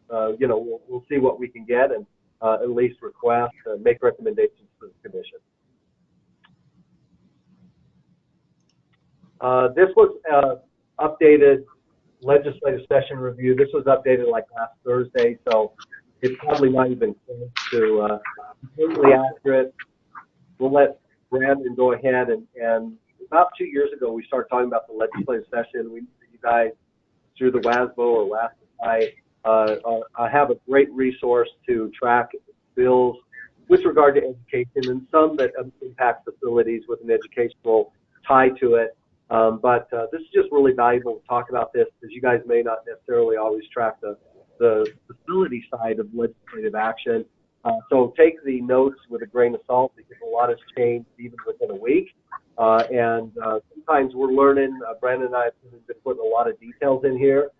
we'll see what we can get and at least request and make recommendations to the commission. This was updated legislative session review. This was updated like last Thursday, so it's probably not even close to completely accurate. We'll let Brandon go ahead and about 2 years ago, we started talking about the legislative session. We, you guys, through the WASBO or WASBI, have a great resource to track bills with regard to education and some that impact facilities with an educational tie to it. But this is just really valuable to talk about this because you guys may not necessarily always track the facility side of legislative action. So take the notes with a grain of salt because a lot has changed even within a week. And sometimes we're learning, Brandon and I have been putting a lot of details in here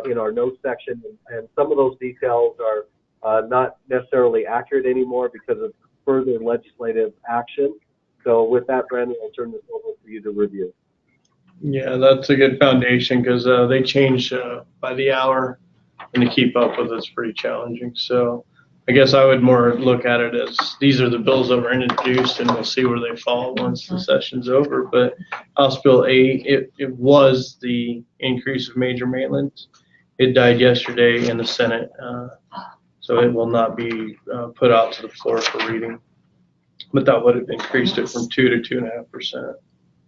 in our notes section, and some of those details are not necessarily accurate anymore because of further legislative action. So with that, Brandon, I'll turn this over for you to review. Yeah, that's a good foundation because they change by the hour, and to keep up with it's pretty challenging. So I guess I would more look at it as these are the bills that were introduced, and we'll see where they fall once the session's over. But House Bill 8, it was the increase of major maintenance. It died yesterday in the Senate, so it will not be put out to the floor for reading. But that would have increased it from 2 to 2.5%.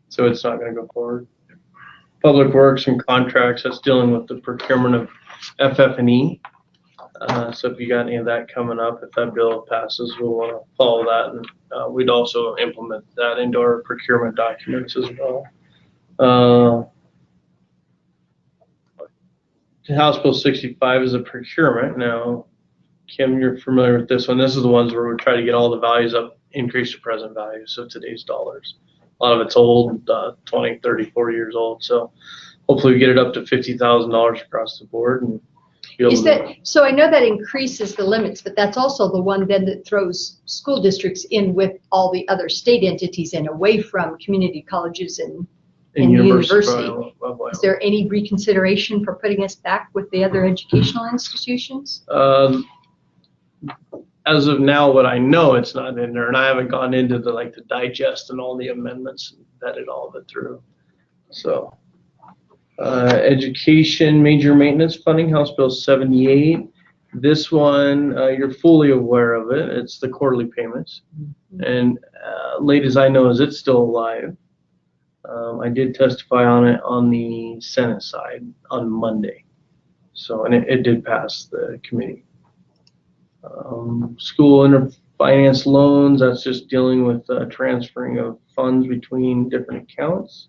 So it's not going to go forward. Public Works and Contracts, that's dealing with the procurement of FF&E. So if you got any of that coming up, if that bill passes, we'll follow that, and we'd also implement that into our procurement documents as well. House Bill 65 is a procurement. Now, Kim, you're familiar with this one. This is the ones where we try to get all the values up, increase the present value, so today's dollars. A lot of it's old, 20, 30, 40 years old. So hopefully we get it up to $50,000 across the board. And is that, so I know that increases the limits, but that's also the one then that throws school districts in with all the other state entities and away from community colleges and university. Is there any reconsideration for putting us back with the other educational institutions? As of now, what I know, it's not in there, and I haven't gone into the digest and all the amendments and vetted all of it through. So, education major maintenance funding, House Bill 78. This one, you're fully aware of it. It's the quarterly payments, and late as I know, is it's still alive. I did testify on it on the Senate side on Monday, so and it did pass the committee. School interfinance loans, that's just dealing with transferring of funds between different accounts.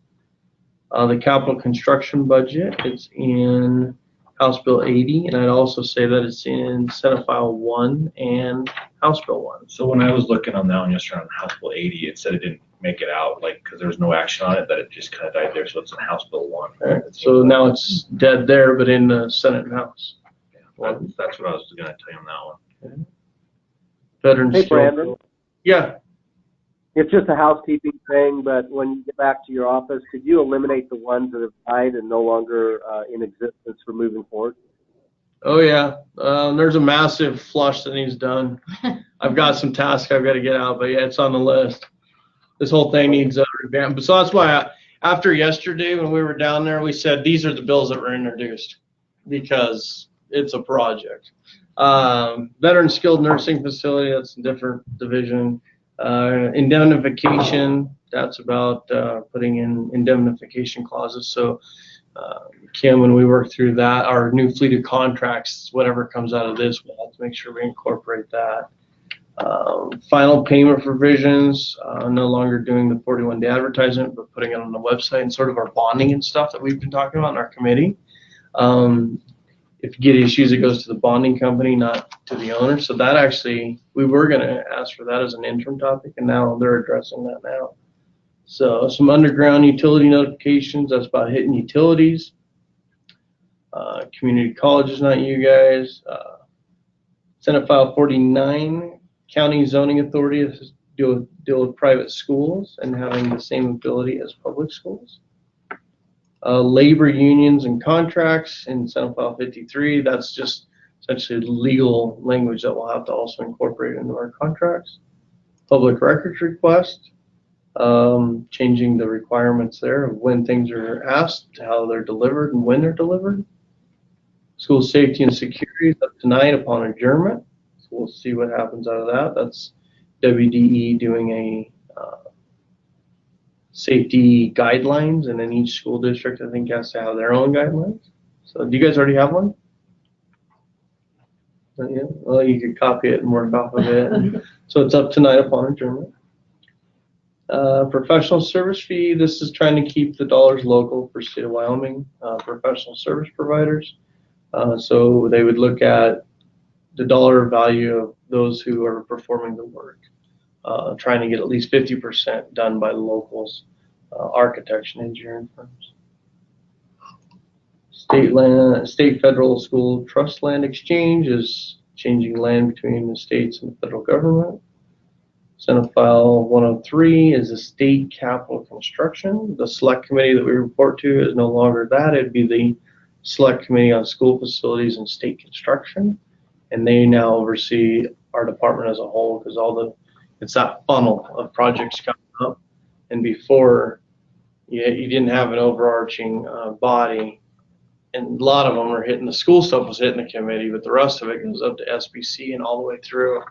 The capital construction budget, it's in House Bill 80, and I'd also say that it's in Senate File 1 and House Bill 1. So when I was looking on that one yesterday on House Bill 80, it said it didn't make it out, because there was no action on it, that it just kind of died there, so it's in House Bill 1. Right. So now it's dead there, but in the Senate and House. Yeah, that's what I was going to tell you on that one. Veterans. Hey, Brandon. Yeah. It's just a housekeeping thing, but when you get back to your office, could you eliminate the ones that have died and no longer in existence for moving forward? Oh, yeah. There's a massive flush that needs done. I've got some tasks I've got to get out, but yeah, it's on the list. This whole thing needs revamp. So that's why after yesterday when we were down there, we said these are the bills that were introduced because it's a project. Veteran skilled nursing facility, that's a different division. Indemnification, that's about putting in indemnification clauses. So Kim, when we work through that, our new fleet of contracts, whatever comes out of this, we'll have to make sure we incorporate that. Final payment provisions, no longer doing the 41-day advertisement, but putting it on the website and sort of our bonding and stuff that we've been talking about in our committee. If you get issues, it goes to the bonding company, not to the owner. So that actually, we were going to ask for that as an interim topic, and now they're addressing that now. So some underground utility notifications, that's about hitting utilities. Community colleges, not you guys. Senate File 49, county zoning authority deal with private schools and having the same ability as public schools. Labor unions and contracts in Senate File 53, that's just essentially legal language that we'll have to also incorporate into our contracts. Public records request, changing the requirements there of when things are asked, how they're delivered, and when they're delivered. School safety and security is up tonight upon adjournment. So we'll see what happens out of that. That's WDE doing a safety guidelines, and then each school district, I think, has to have their own guidelines. So do you guys already have one? Not yet? Well, you could copy it and work off of it. So it's up tonight upon adjournment. Professional service fee, this is trying to keep the dollars local for state of Wyoming, professional service providers. So they would look at the dollar value of those who are performing the work, trying to get at least 50% done by the locals, architects and engineering firms. State federal school trust land exchange is changing land between the states and the federal government. Senate File 103 is the state capital construction. The select committee that we report to is no longer that. It'd be the select committee on school facilities and state construction. And they now oversee our department as a whole because it's that funnel of projects coming up. And before, you didn't have an overarching body. And a lot of them are hitting, the school stuff was hitting the committee, but the rest of it goes up to SBC and all the way through.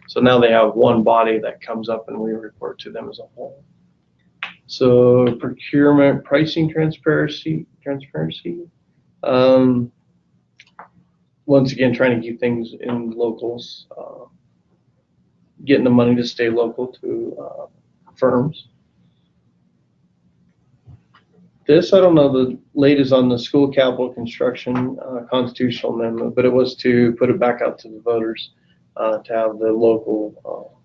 So now they have one body that comes up and we report to them as a whole. So procurement, pricing transparency. Once again, trying to keep things in locals, getting the money to stay local to firms. This, I don't know the latest on the school capital construction constitutional amendment, but it was to put it back out to the voters to have the local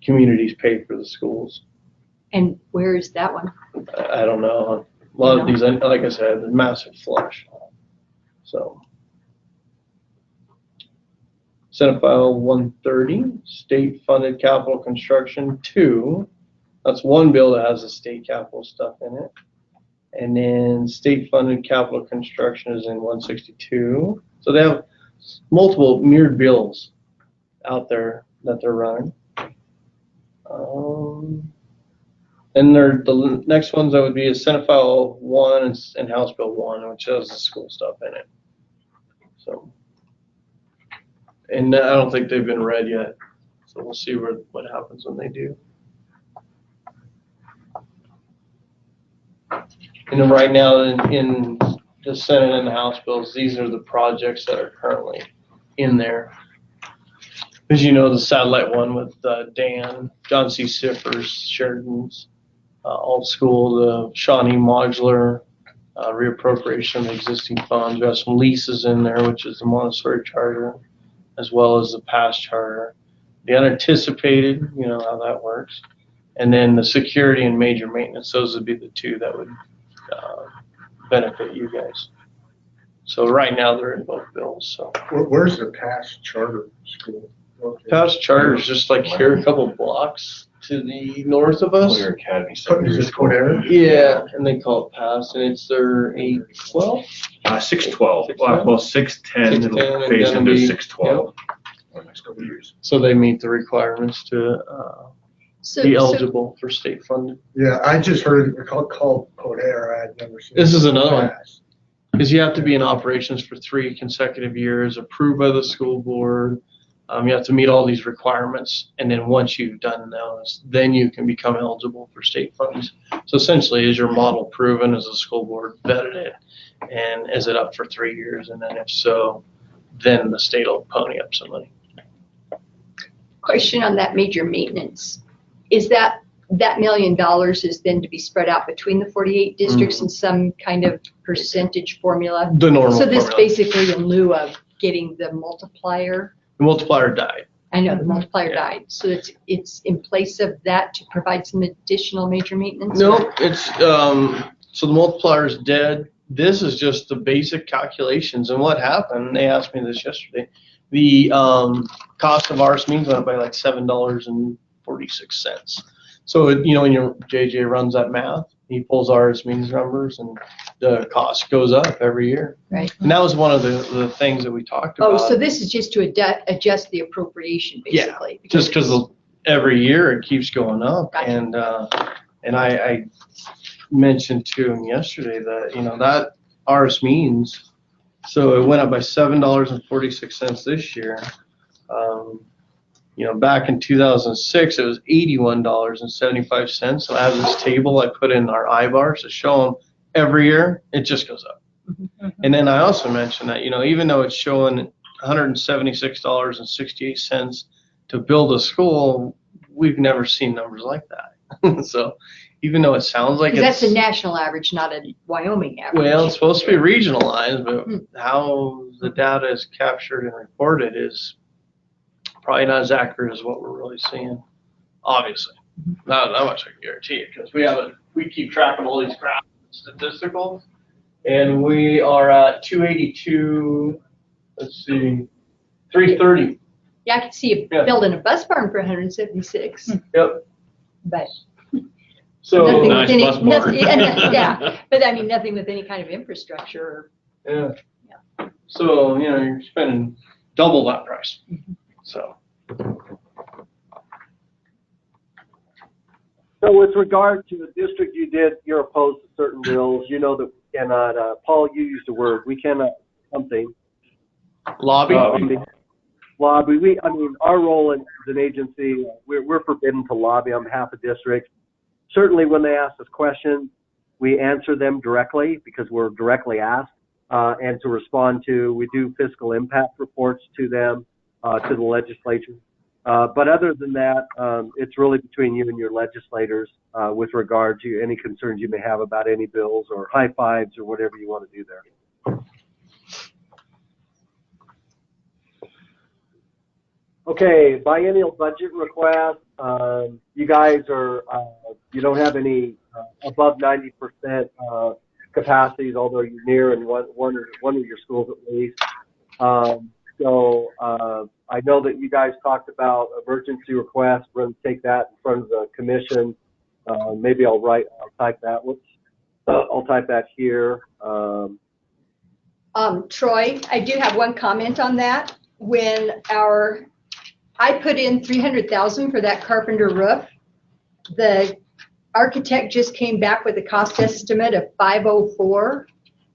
communities pay for the schools. And where is that one? I don't know. A lot of these, like I said, a massive flush. So, Senate File 130, state funded capital construction 2. That's one bill that has the state capital stuff in it. And then state funded capital construction is in 162. So they have multiple mirrored bills out there that they're running. And the next ones that would be is Senate File 1 and House Bill 1, which has the school stuff in it. So, and I don't think they've been read yet. So we'll see what happens when they do. And then right now in the Senate and the House bills, these are the projects that are currently in there. As you know, the satellite one with Dan, John C. Siffers, Sheridan's, Alt School, the Shawnee Modular, reappropriation of existing funds. We have some leases in there, which is the Montessori charter, as well as the past charter. The unanticipated, you know how that works. And then the security and major maintenance, those would be the two that would benefit you guys. So right now they're in both bills. So where's the past charter school? Past charter is just like here, a couple blocks to the north of us. Clear Academy Is Secondary it School. Codera? Yeah, and they call it past, and it's their 812. 612. Well, 610. 610, It'll and phase then into it'll be- 612 in the next couple of years. So they meet the requirements to be eligible for state funding. Yeah, I just heard it called Codera. I'd never seen. This it is another one. past. Because you have to be in operations for 3 consecutive years, approved by the school board. You have to meet all these requirements, and then once you've done those, then you can become eligible for state funds. So essentially, is your model proven? As the school board vetted it, and is it up for 3 years? And then if so, then the state will pony up some money. Question on that major maintenance. Is that $1 million is then to be spread out between the 48 districts in some kind of percentage formula? The normal So this formula. basically in lieu of getting the multiplier? The multiplier died. I know the multiplier Yeah. died. So it's in place of that to provide some additional major maintenance? No, it's so the multiplier is dead. This is just the basic calculations. And what happened? They asked me this yesterday. The cost of our means went up by like $7.46. So when your JJ runs that math, he pulls our means numbers, and the cost goes up every year. Right. And that was one of the things that we talked Oh, about. so this is just to adjust the appropriation, basically? Just because every year it keeps going up. Gotcha. And I mentioned to him yesterday that, that ours means, so it went up by $7.46 this year. Back in 2006, it was $81.75. So I have this table I put in our iBars to show them every year, it just goes up. Mm-hmm. And then I also mentioned that, even though it's showing $176.68 to build a school, we've never seen numbers like that. So even though it sounds like Because that's a national average, not a Wyoming average. well, it's supposed to be regionalized, but how the data is captured and reported is probably not as accurate as what we're really seeing. Obviously, not much I can guarantee it, because we keep track of all these graphs and statisticals, and we are at 282. Let's see, 330. Yeah, I could see you building a bus barn for 176. Yep. But So nothing Nice with any, bus barn. yeah, but I mean nothing with any kind of infrastructure. yeah. So you're spending double that price. So. So with regard to the district you're opposed to certain bills. You know that we cannot, Paul, you used the word, we cannot something. Lobby. Lobby. Our role as an agency, we're forbidden to lobby on behalf of districts. Certainly when they ask us questions, we answer them directly because we're directly asked, and to respond to, we do fiscal impact reports to them, to the legislature. But other than that, it's really between you and your legislators with regard to any concerns you may have about any bills or high fives or whatever you want to do there. Okay, biennial budget request. You guys are, you don't have any above 90% capacities, although you're near in one of your schools at least. So I know that you guys talked about emergency requests. We're going to take that in front of the commission. Maybe I'll type that. I'll type that here. Troy, I do have one comment on that. When I put in $300,000 for that carpenter roof, the architect just came back with a cost estimate of $504.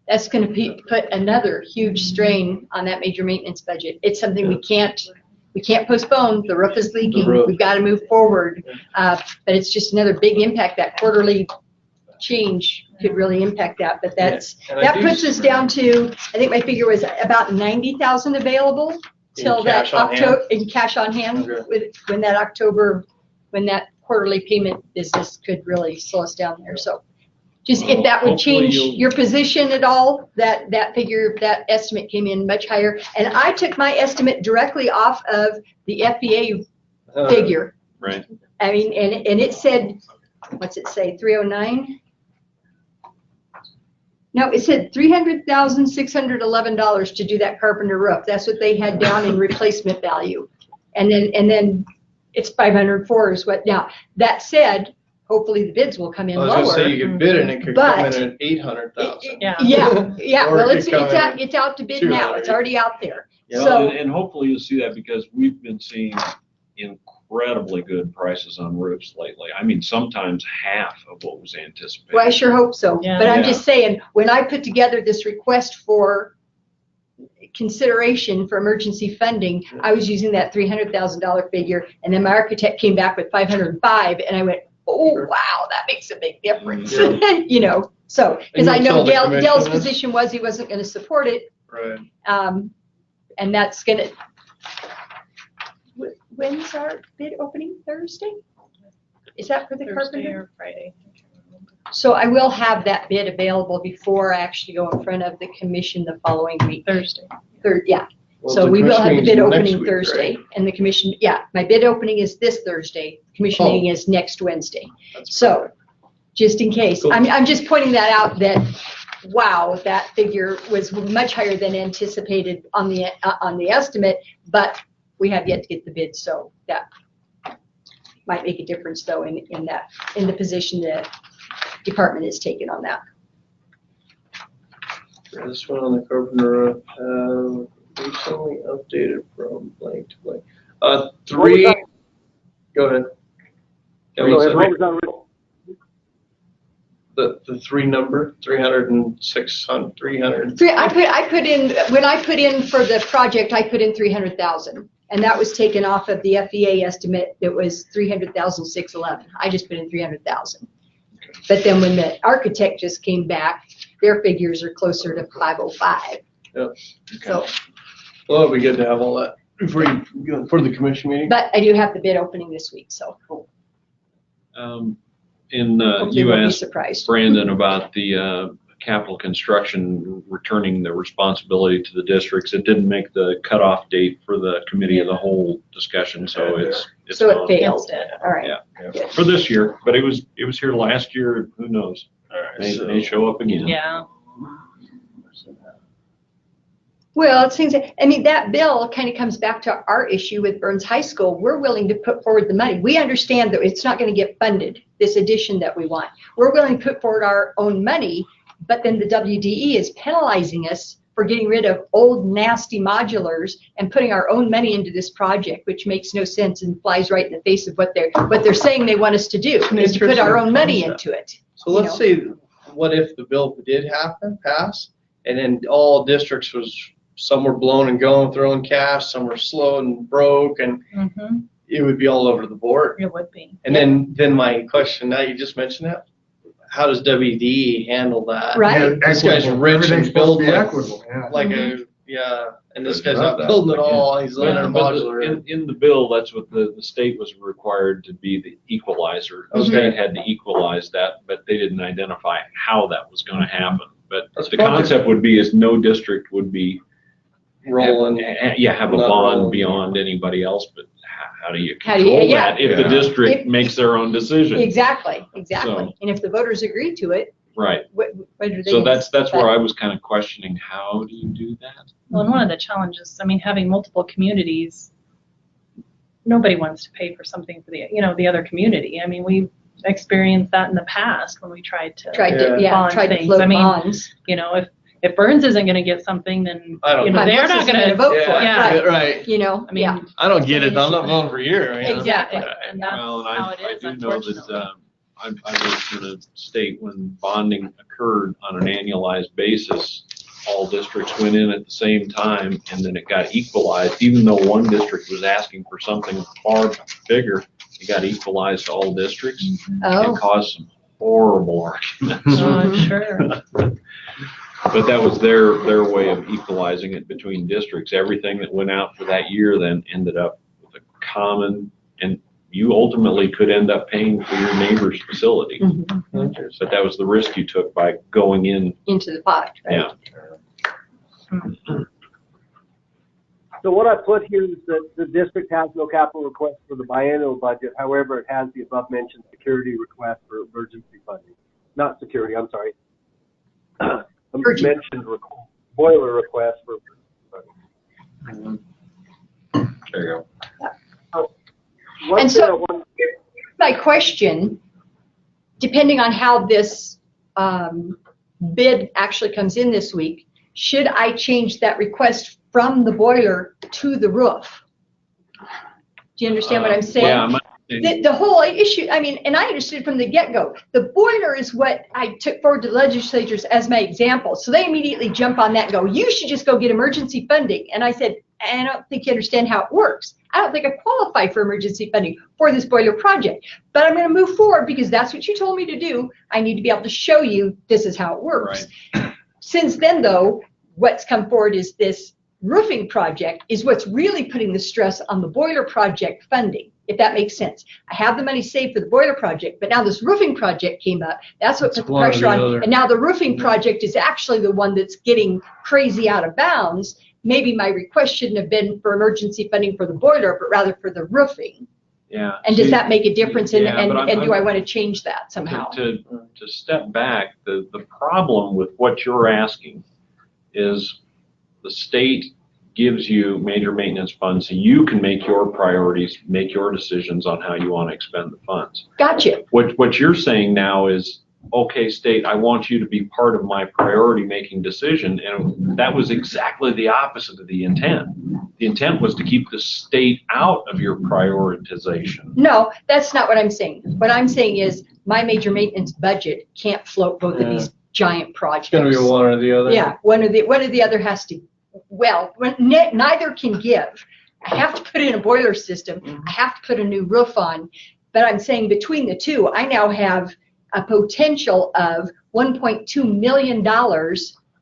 That's going to put another huge strain on that major maintenance budget. It's something we can't postpone. The roof is leaking. We've got to move forward. But it's just another big impact. That quarterly change could really impact that. But that puts us down to, I think my figure was about 90,000 available till that October in cash on hand. When that quarterly payment business could really slow us down there. So just if that would change your position at all, that figure, that estimate came in much higher. And I took my estimate directly off of the FBA figure. Right. I mean, and it said, what's it say, 309? No, it said $300,611 to do that carpenter roof. That's what they had down in replacement value. And then it's 504 is what. Now, that said, hopefully the bids will come in lower. I was going to say you could bid it and it could come in at 800,000. Yeah. Or Well, it it's could come in out to bid now. It's already out there. Yeah, So and hopefully you'll see that because we've been seeing incredibly good prices on roofs lately. I mean, sometimes half of what was anticipated. well, I sure hope so. Yeah. But I'm just saying, when I put together this request for consideration for emergency funding, I was using that $300,000 figure, and then my architect came back with 505, and I went, oh wow, that makes a big difference. Yeah. So because I know tell the Dale's commission position was he wasn't going to support it, Right. and that's going to. When's our bid opening? Thursday? Is that for the Thursday carpenter? or Friday. So I will have that bid available before I actually go in front of the commission the following week. Thursday. Yeah. Well, So the we will have the commission bid meeting's next opening week, Thursday, right? and the commission, my bid opening is this Thursday. Commission meeting is next Wednesday. So, just in case, Cool. I'm just pointing that out that, wow, that figure was much higher than anticipated on the estimate, but we have yet to get the bid, so that might make a difference though in the position the department is taking on that. This one on the carpenter recently updated from blank to blank. Go ahead. Yeah, So what's as that? long as I'm re- The three number, 300 and 600, 300. I put in, when I put in for the project, I put in 300,000. And that was taken off of the FEA estimate that was 300,611. I just put in 300,000. But then when the architect just came back, their figures are closer to 505. Yep. So, Well, it'd be good to have all that for the commission meeting. but I do have the bid opening this week, so In hopefully you won't be asked surprised. Brandon about the capital construction returning the responsibility to the districts. It didn't make the cutoff date for the committee of the whole discussion, so it's So it on. failed. All right. Yeah, for this year, but it was here last year. Who knows? May show up again. Yeah. Well, it seems, I mean, that bill kind of comes back to our issue with Burns High School. We're willing to put forward the money. We understand that it's not going to get funded, this addition that we want. We're willing to put forward our own money, but then the WDE is penalizing us for getting rid of old, nasty modulars and putting our own money into this project, which makes no sense and flies right in the face of what they're saying they want us to do, is to put our own money into it. So let's say, what if the bill did pass, and then all districts some were blown and going, throwing cash, some were slow and broke, and it would be all over the board. It would be. And then my question, now you just mentioned that, how does WD handle that? Right. This guy's rich Everything's and supposed to building be equitable, yeah. like and this guy's not building at all, he's living in a But modular. in the bill, that's what the state was required to be the equalizer. The Okay. state had to equalize that, but they didn't identify how that was going to happen. But That's the probably- concept would be is no district would be Rolling. have a Not bond rolling. beyond anybody else. But how do you How do control you- that if the district makes their own decision? Exactly. So- And if the voters agree to it, Right. what are they? So gonna that's where say? I was kind of questioning, how do you do that? Well, and one of the challenges, I mean, having multiple communities, nobody wants to pay for something for the other community. I mean, we've experienced that in the past when we tried to Tried to bond things. float I mean, bonds. if Burns isn't going to get something, then I don't My they're boss not isn't going to vote for it. Yeah. Right. I mean, I don't get it, I'm not voting for you. Exactly. And that's Well, how and it I is, do know unfortunately. that I worked in a state when bonding occurred on an annualized basis. All districts went in at the same time, and then it got equalized. Even though one district was asking for something far bigger, it got equalized to all districts. Oh. It caused some horrible arguments. Oh, I'm sure. But that was their way of equalizing it between districts. Everything that went out for that year then ended up with a common, and you ultimately could end up paying for your neighbor's facility. But that was the risk you took by going in. Into the pot, right? Yeah. So what I put here is that the district has no capital request for the biennial budget. However, it has the above mentioned security request for emergency funding. Not security, I'm sorry. Mentioned boiler request for emergency funding. There you go. One And thing I so, want- my question, depending on how this bid actually comes in this week, should I change that request from the boiler to the roof? Do you understand what I'm saying? Yeah, The whole issue, I mean, and I understood from the get-go, the boiler is what I took forward to legislatures as my example. So they immediately jump on that and go, you should just go get emergency funding. And I said, I don't think you understand how it works. I don't think I qualify for emergency funding for this boiler project, but I'm going to move forward because that's what you told me to do. I need to be able to show you this is how it works. Right. Since then, though, what's come forward is this roofing project is what's really putting the stress on the boiler project funding, if that makes sense. I have the money saved for the boiler project, but now this roofing project came up. That's what put the one or pressure the on. other. And now the roofing project is actually the one that's getting crazy out of bounds. Maybe my request shouldn't have been for emergency funding for the boiler, but rather for the roofing. Yeah. And does that make a difference? Yeah, but And do I I'm- want to change that somehow? To step back, the problem with what you're asking is the state gives you major maintenance funds so you can make your priorities, make your decisions on how you want to expend the funds. Gotcha. What you're saying now is, okay, state, I want you to be part of my priority making decision. And that was exactly the opposite of the intent. the intent was to keep the state out of your prioritization. No, that's not what I'm saying. What I'm saying is my major maintenance budget can't float both of these giant projects. It's gonna be one or the other. Yeah, one or the other has to, well, neither can give. I have to put in a boiler system. I have to put a new roof on. But I'm saying between the two, I now have a potential of $1.2 million,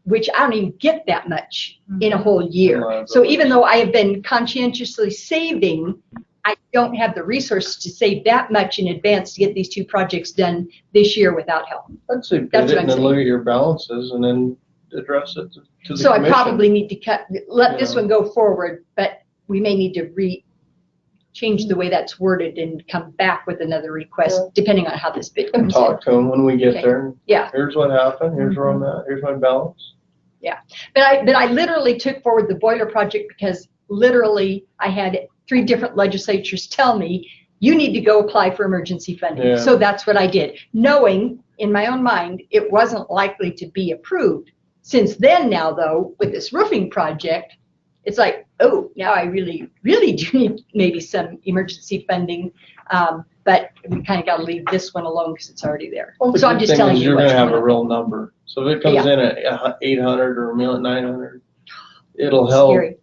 which I don't even get that much in a whole year. So even though I have been conscientiously saving, I don't have the resources to save that much in advance to get these two projects done this year without help. I'd say bid it and then look at your balances and then address it to the So commission. I probably need to let this one go forward, but we may need to change the way that's worded and come back with another request, depending on how this bid comes in. Talk to them when we get there. Yeah. Here's what happened, here's where I'm at, here's my balance. Yeah, but I literally took forward the boiler project because literally I had 3 different legislatures tell me, you need to go apply for emergency funding. Yeah. So that's what I did, knowing in my own mind it wasn't likely to be approved. Since then now, though, with this roofing project, it's like, oh, now I really, really do need maybe some emergency funding. But we kind of got to leave this one alone because it's already there. Well, So I'm just telling you you're what's gonna have going a on. real number. So if it comes in at 800 or 1,900,000, it'll help. Scary.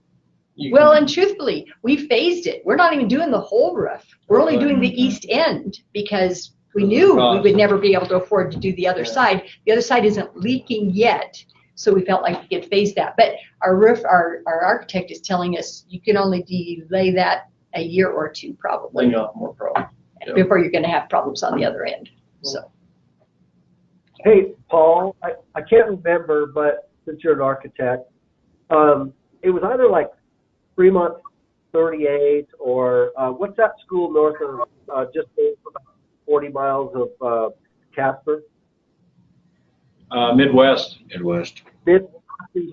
Well, and truthfully, we phased it. We're not even doing the whole roof. We're only doing the east end because we knew we would never be able to afford to do the other side. The other side isn't leaking yet, so we felt like we could phase that. But our roof, our architect is telling us you can only delay that a year or 2 probably. Then you'll have more problems. Before you're going to have problems on the other end. So. Hey, Paul, I can't remember, but since you're an architect, it was either like Fremont 38 or what's that school north of just about 40 miles of Casper? Midwest. It was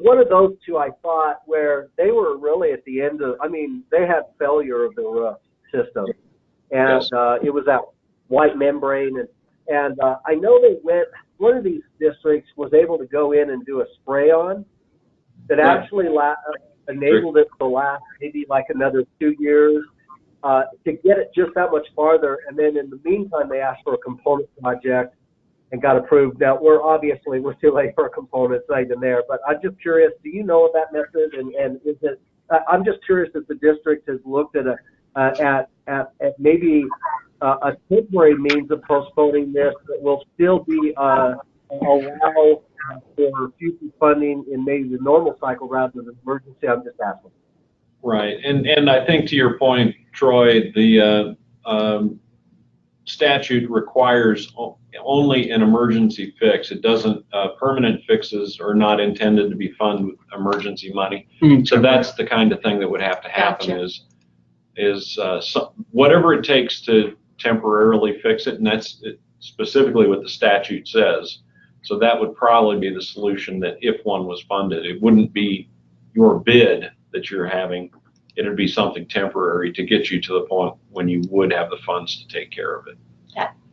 one of those two, I thought, where they were really at the end of, I mean, they had failure of the roof system. And it was that white membrane. And I know they went, one of these districts was able to go in and do a spray on that actually enabled it to last maybe like another 2 years to get it just that much farther. And then in the meantime, they asked for a component project and got approved. Now, we're too late for a component site in there, but I'm just curious, do you know of that method? And is it, I'm just curious if the district has looked at at maybe a temporary means of postponing this that will still be allow for future funding in maybe the normal cycle rather than emergency. I'm just asking. Right, and I think to your point, Troy, the statute requires only an emergency fix. It doesn't, permanent fixes are not intended to be funded with emergency money. So that's the kind of thing that would have to happen is whatever it takes to temporarily fix it, and that's specifically what the statute says. So that would probably be the solution, that if one was funded, it wouldn't be your bid that you're having. It would be something temporary to get you to the point when you would have the funds to take care of it.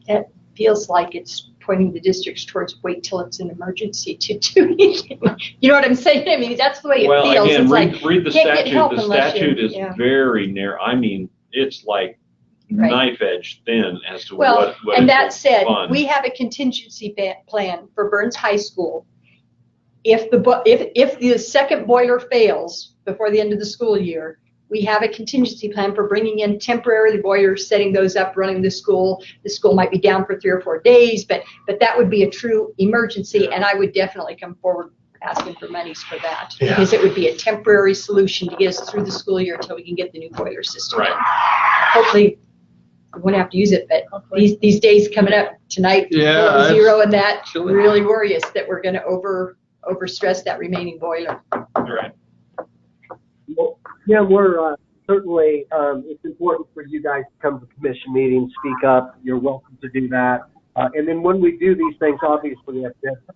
That feels like it's pointing the districts towards wait till it's an emergency to do anything. You know what I'm saying? I mean, that's the way it feels. Well, again, it's read the can't get statute. help The unless statute you, is very narrow. I mean, it's like knife edge thin as to what and it that will said, fund. we have a contingency plan for Burns High School. If the second boiler fails before the end of the school year, we have a contingency plan for bringing in temporary boilers, setting those up, running the school. The school might be down for 3 or 4 days, but that would be a true emergency, and I would definitely come forward asking for monies for that, because it would be a temporary solution to get us through the school year until we can get the new boiler system in. Hopefully, we won't have to use it, but these days coming up tonight, below 0 and that really worry us that we're going to overstress that remaining boiler. Right. Well, yeah, we're certainly, it's important for you guys to come to commission meetings, speak up. You're welcome to do that. And then when we do these things, obviously we have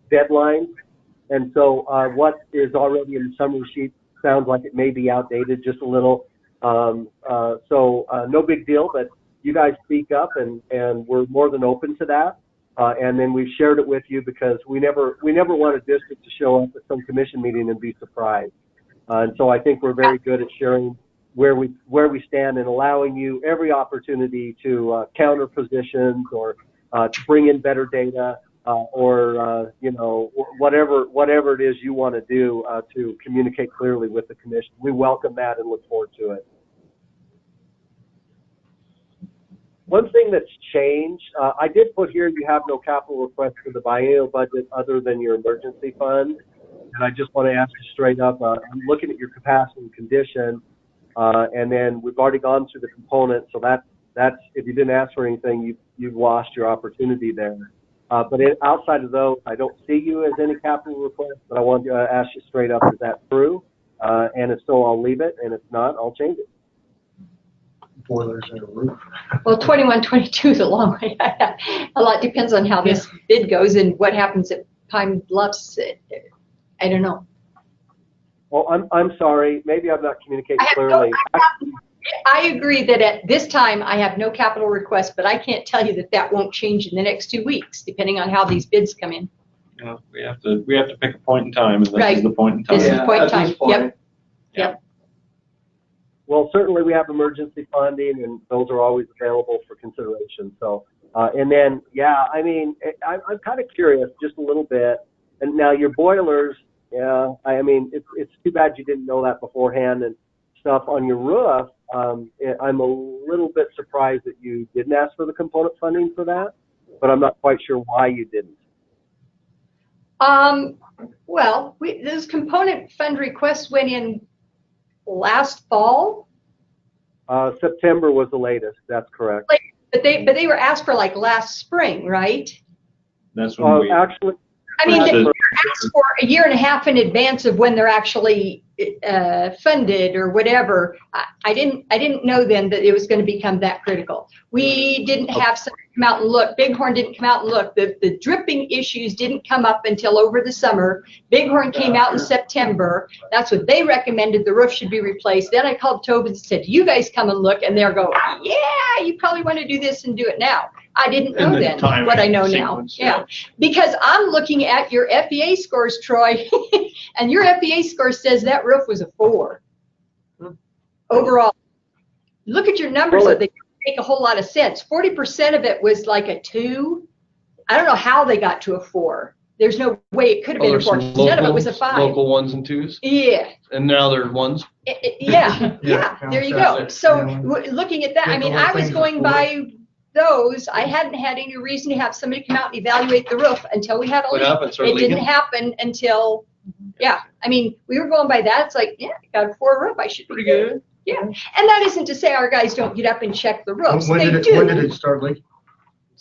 deadlines. And so what is already in the summary sheet sounds like it may be outdated just a little. So no big deal, but you guys speak up, and we're more than open to that. And then we've shared it with you because we never want a district to show up at some commission meeting and be surprised. And so I think we're very good at sharing where we stand in allowing you every opportunity to counter positions or to bring in better data or you know, whatever it is you want to do to communicate clearly with the commission. We welcome that and look forward to it. One thing that's changed, I did put here you have no capital request for the biennial budget other than your emergency fund. And I just want to ask you straight up, I'm looking at your capacity and condition, and then we've already gone through the components, so that's if you didn't ask for anything, you've lost your opportunity there. But outside of those, I don't see you as any capital request, but I want to ask you straight up, is that true? And if so, I'll leave it, and if not, I'll change it. Boilers and a roof. Well, 21, 22 is a long way. A lot depends on how this bid goes and what happens at Pine Bluffs. I don't know. Well, I'm sorry. Maybe I'm not communicating clearly. I agree that at this time I have no capital request, but I can't tell you that won't change in the next 2 weeks, depending on how these bids come in. Yeah, we have to pick a point in time, and this Right. is the point in time. This is the point in time. Yep. Well, certainly we have emergency funding, and those are always available for consideration. So, and then, yeah, I mean, I'm kind of curious just a little bit. And now your boilers, yeah, I mean, it's too bad you didn't know that beforehand and stuff on your roof. I'm a little bit surprised that you didn't ask for the component funding for that, but I'm not quite sure why you didn't. Well, those component fund requests went in last fall. September was the latest. That's correct. But they were asked for like last spring, right? That's when we actually. I mean, they were asked for a year and a half in advance of when they're actually funded or whatever. I didn't know then that it was going to become that critical. We didn't have somebody come out and look. Bighorn didn't come out and look. The dripping issues didn't come up until over the summer. Bighorn came out in September. That's what they recommended. The roof should be replaced. Then I called Tobin and said, you guys come and look. And they'll go, yeah, you probably want to do this and do it now. I didn't know then what I know now. Yeah, because I'm looking at your FEA scores, Troy, and your FEA score says that roof was a 4 overall. Look at your numbers; they make a whole lot of sense. 40% of it was like a 2. I don't know how they got to a 4. There's no way it could have been a 4. None of it was a 5. Local 1s and 2s. Yeah. And now they're 1s. Yeah. There you go. So looking at that, I mean, I was going by those. I hadn't had any reason to have somebody come out and evaluate the roof until we had a leak. It didn't happen until, I mean, we were going by that. It's like, got a 4 roof. I should be pretty good. Yeah. And that isn't to say our guys don't get up and check the roofs. When did it start leaking?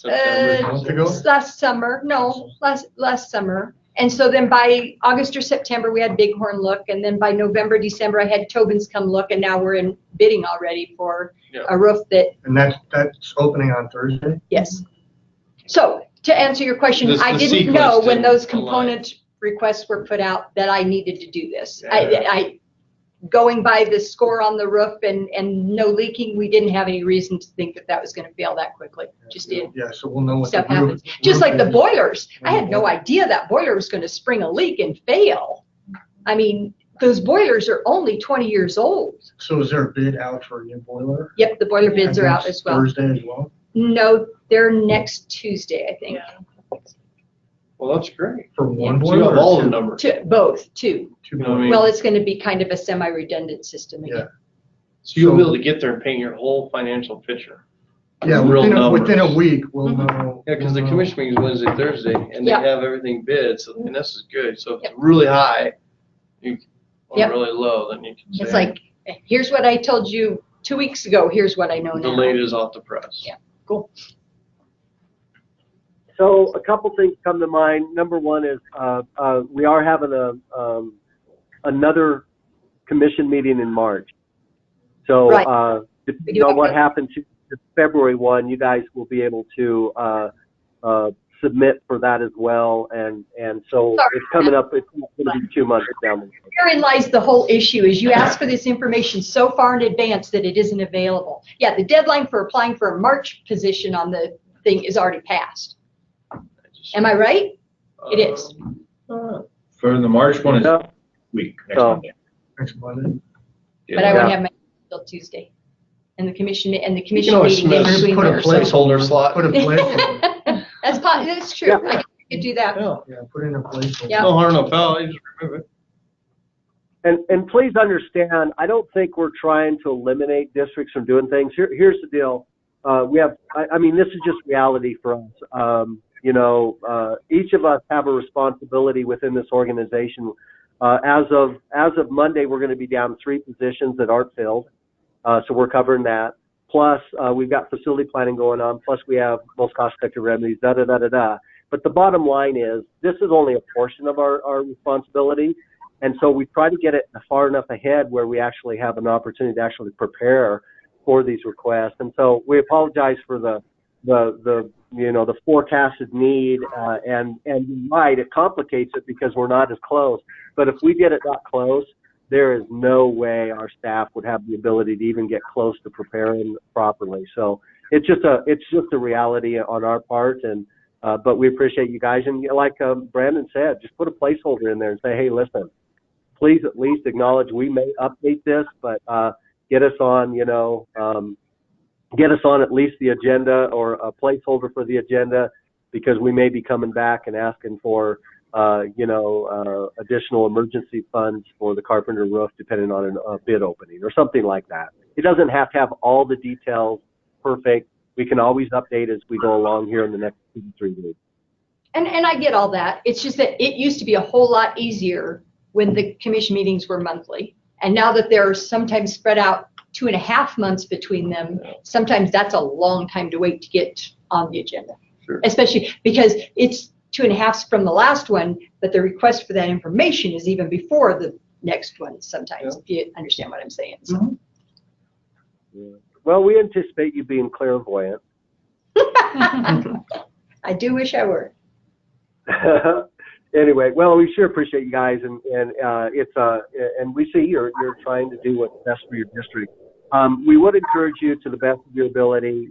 Last summer. No, last summer. And so then by August or September, we had Bighorn look. And then by November, December, I had Tobin's come look. And now we're in bidding already for a roof that. And that's opening on Thursday? Yes. So to answer your question, I didn't know when those component requests were put out that I needed to do this. I going by the score on the roof and no leaking, we didn't have any reason to think that was going to fail that quickly. Just did. Yeah, so we'll know what stuff happens. Just like the boilers. I had no idea that boiler was going to spring a leak and fail. I mean, those boilers are only 20 years old. So is there a bid out for a new boiler? Yep, the boiler bids are out as well. Thursday as well? No, they're next Tuesday, I think. Well, that's great. For one boiler? You have all the numbers. Both, two. Boilers. Well, it's going to be kind of a semi-redundant system again. So you'll be able to get there and paint your whole financial picture. Yeah, within a week, we'll know. Yeah, because the commission meeting is Wednesday, Thursday, and they have everything bid, so, and this is good. So if it's really high, or really low, then you can say. It's like, here's what I told you 2 weeks ago, here's what I know now. The latest off the press. Yeah, cool. So a couple things come to mind. Number one is we are having another commission meeting in March. So depending on what happens to February 1, you guys will be able to submit for that as well. And so it's coming up. It's going to be 2 months down the road. Herein lies the whole issue is you ask for this information so far in advance that it isn't available. Yeah, the deadline for applying for a March position on the thing is already passed. Am I right? It is. For the March one is week, next Monday. Next Monday. But I won't have my till Tuesday. And the commission You can meeting always in between put a there. so- placeholder slot. Put a placeholder. That's true. Yeah. I could do that. Yeah. Yeah, put in a placeholder. Yeah. No harm, no foul, you just remove it. And please understand, I don't think we're trying to eliminate districts from doing things. Here's the deal. I mean, this is just reality for us. Each of us have a responsibility within this organization. As of Monday, we're going to be down 3 positions that aren't filled. So we're covering that. Plus, we've got facility planning going on. Plus, we have most cost-effective remedies, da-da-da-da-da. But the bottom line is, this is only a portion of our responsibility. And so we try to get it far enough ahead where we actually have an opportunity to actually prepare for these requests. And so we apologize for the forecasted need, and you're right, it complicates it because we're not as close. But if we get it that close, there is no way our staff would have the ability to even get close to preparing properly. So it's just a reality on our part, and but we appreciate you guys. And like Brandon said, just put a placeholder in there and say, hey, listen, please at least acknowledge we may update this, but get us on, get us on at least the agenda or a placeholder for the agenda, because we may be coming back and asking for, additional emergency funds for the carpenter roof, depending on a bid opening or something like that. It doesn't have to have all the details perfect. We can always update as we go along here in the next 2 to 3 weeks. And I get all that. It's just that it used to be a whole lot easier when the commission meetings were monthly. And now that they're sometimes spread out 2.5 months between them, sometimes that's a long time to wait to get on the agenda. Sure. Especially because it's 2.5 from the last one, but the request for that information is even before the next one sometimes, if you understand what I'm saying. So. Mm-hmm. Yeah. Well, we anticipate you being clairvoyant. I do wish I were. Anyway, well, we sure appreciate you guys, and and we see you're trying to do what's best for your district. We would encourage you to the best of your ability.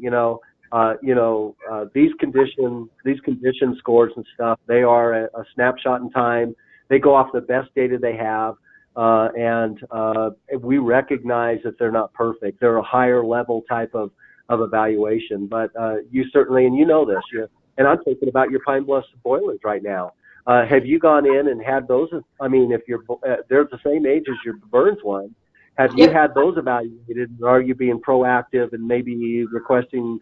These condition scores and stuff, they are a snapshot in time. They go off the best data they have, and we recognize that they're not perfect. They're a higher level type of evaluation, but you certainly, and you know this, and I'm thinking about your Pine Bluff boilers right now. Have you gone in and had those? I mean, if they're the same age as your Burns one, have you had those evaluated? Or are you being proactive and maybe requesting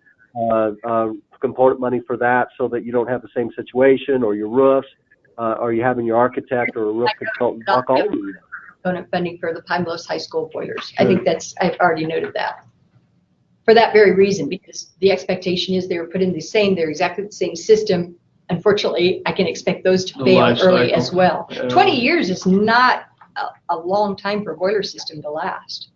component money for that so that you don't have the same situation, or your roofs? Are you having your architect or a roof consultant walk all of you? Funding for the Pine Bluffs High School boilers. I think I've already noted that. For that very reason, because the expectation is they were put in they're exactly the same system. Unfortunately, I can expect those to fail early as well. 20 years is not a long time for a boiler system to last.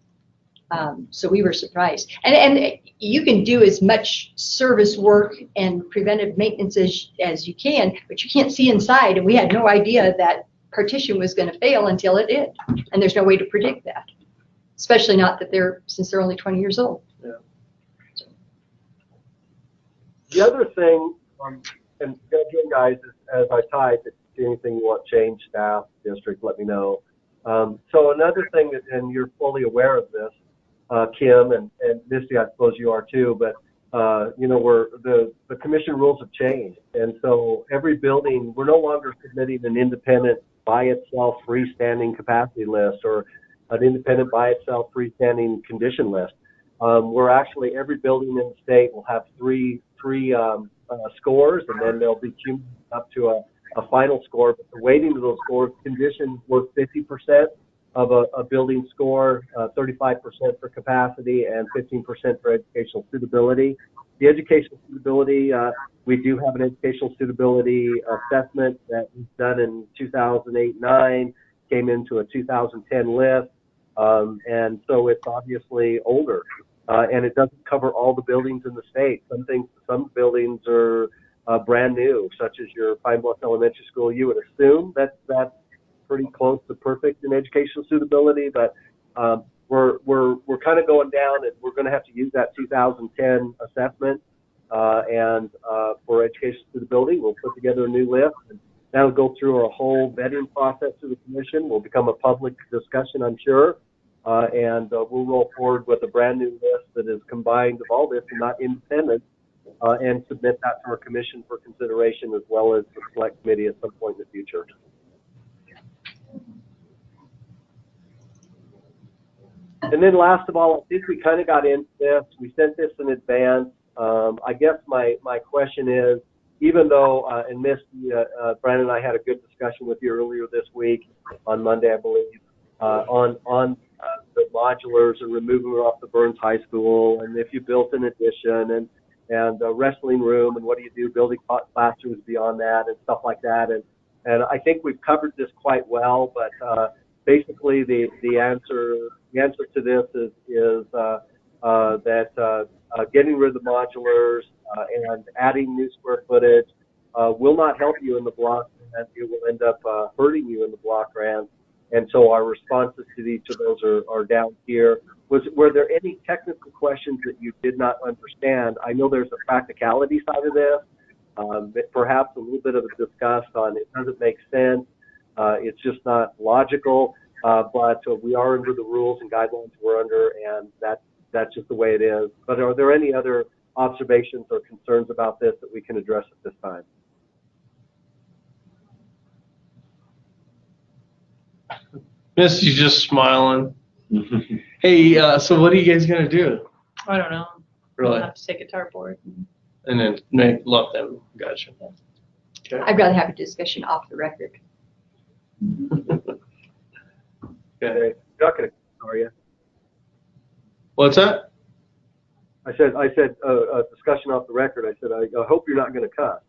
So we were surprised. And you can do as much service work and preventive maintenance as you can, but you can't see inside. And we had no idea that partition was going to fail until it did. And there's no way to predict that, especially not that since they're only 20 years old. Yeah. The other thing, and again, guys, as I type, if you see anything you want change, staff, district, let me know. So another thing, and you're fully aware of this, Kim, and Misty, I suppose you are too, but the commission rules have changed. And so every building, we're no longer submitting an independent by itself freestanding capacity list or an independent by itself freestanding condition list. We're actually, every building in the state will have three scores, and then they'll be cumulated up to a final score. But the weighting of those scores, conditions worth 50% of a building score, 35% for capacity, and 15% for educational suitability. The educational suitability, we do have an educational suitability assessment that was done in 2008-9, came into a 2010 list, and so it's obviously older. And it doesn't cover all the buildings in the state. Some buildings are brand new, such as your Pine Bluff Elementary School. You would assume that's pretty close to perfect in educational suitability, but we're kind of going down, and we're going to have to use that 2010 assessment. And for educational suitability, we'll put together a new list, and that'll go through our whole vetting process through the commission. Will become a public discussion, I'm sure. and we'll roll forward with a brand new list that is combined of all this and not independent, and submit that to our commission for consideration as well as the select committee at some point in the future. And then last of all, I think we kind of got into this. We sent this in advance. I guess my question is, even though, and Misty, Brandon and I had a good discussion with you earlier this week on Monday, I believe, on the modulars and removing it off the Burns High School, and if you built an addition and a wrestling room, and what do you do, building classrooms beyond that and stuff like that. And I think we've covered this quite well, but basically the answer to this is that getting rid of the modulars and adding new square footage will not help you in the block grant. It will end up hurting you in the block grant. And so our responses to each of those are down here. Were there any technical questions that you did not understand? I know there's a practicality side of this, perhaps a little bit of a discuss on it doesn't make sense. It's just not logical, but we are under the rules and guidelines we're under, and that's just the way it is. But are there any other observations or concerns about this that we can address at this time? Misty's just smiling. Hey, so what are you guys gonna do? I don't know. Really? We'll have to take it to our board. And then lump them. Gotcha. Okay. I'd rather have a discussion off the record. Okay. You're not going to, are you? What's that? I said a discussion off the record. I said, I hope you're not going to cuss.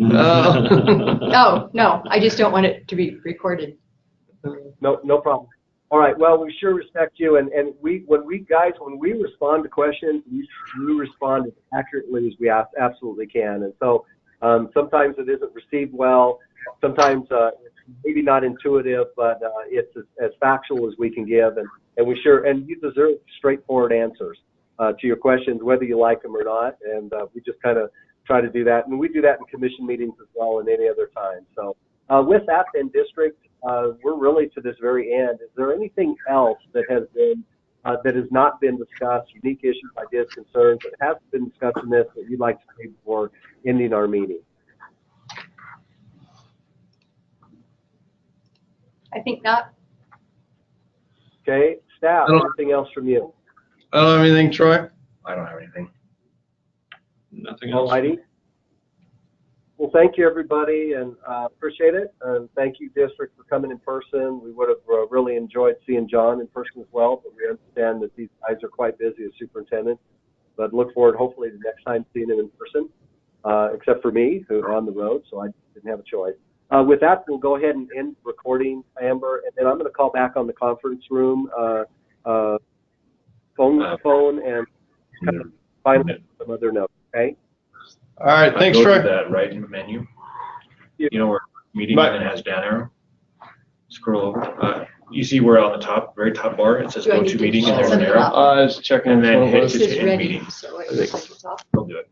Oh, no, I just don't want it to be recorded. No problem. All right. Well, we sure respect you, and when we respond to questions, we respond as accurately as we absolutely can. And so sometimes it isn't received well. Sometimes it's maybe not intuitive, but it's as factual as we can give, and we sure, and you deserve straightforward answers to your questions, whether you like them or not. And we just kind of try to do that, and we do that in commission meetings as well and any other time. So with that, then, district, we're really to this very end. Is there anything else that has been that has not been discussed, unique issues, ideas, concerns that hasn't been discussed in this that you'd like to say before ending our meeting? I think not. Okay, staff, anything else from you? I don't have anything, Troy. I don't have anything. Nothing else. Alrighty. Well, thank you, everybody, and appreciate it. And thank you, district, for coming in person. We would have really enjoyed seeing John in person as well, but we understand that these guys are quite busy as superintendent. But look forward, hopefully, to next time seeing him in person, except for me, who's on the road, so I didn't have a choice. With that, we'll go ahead and end recording, Amber, and then I'm going to call back on the conference room, phone, and kind of finally some other notes, okay? All right, thanks, Troy. That right in the menu. You know where meeting and it has down arrow? Scroll over. You see where on the top, very top bar, it says go to meeting and there's an arrow. I was checking. And then hit This is end ready, meeting. so it looks like it's off. I'll do it.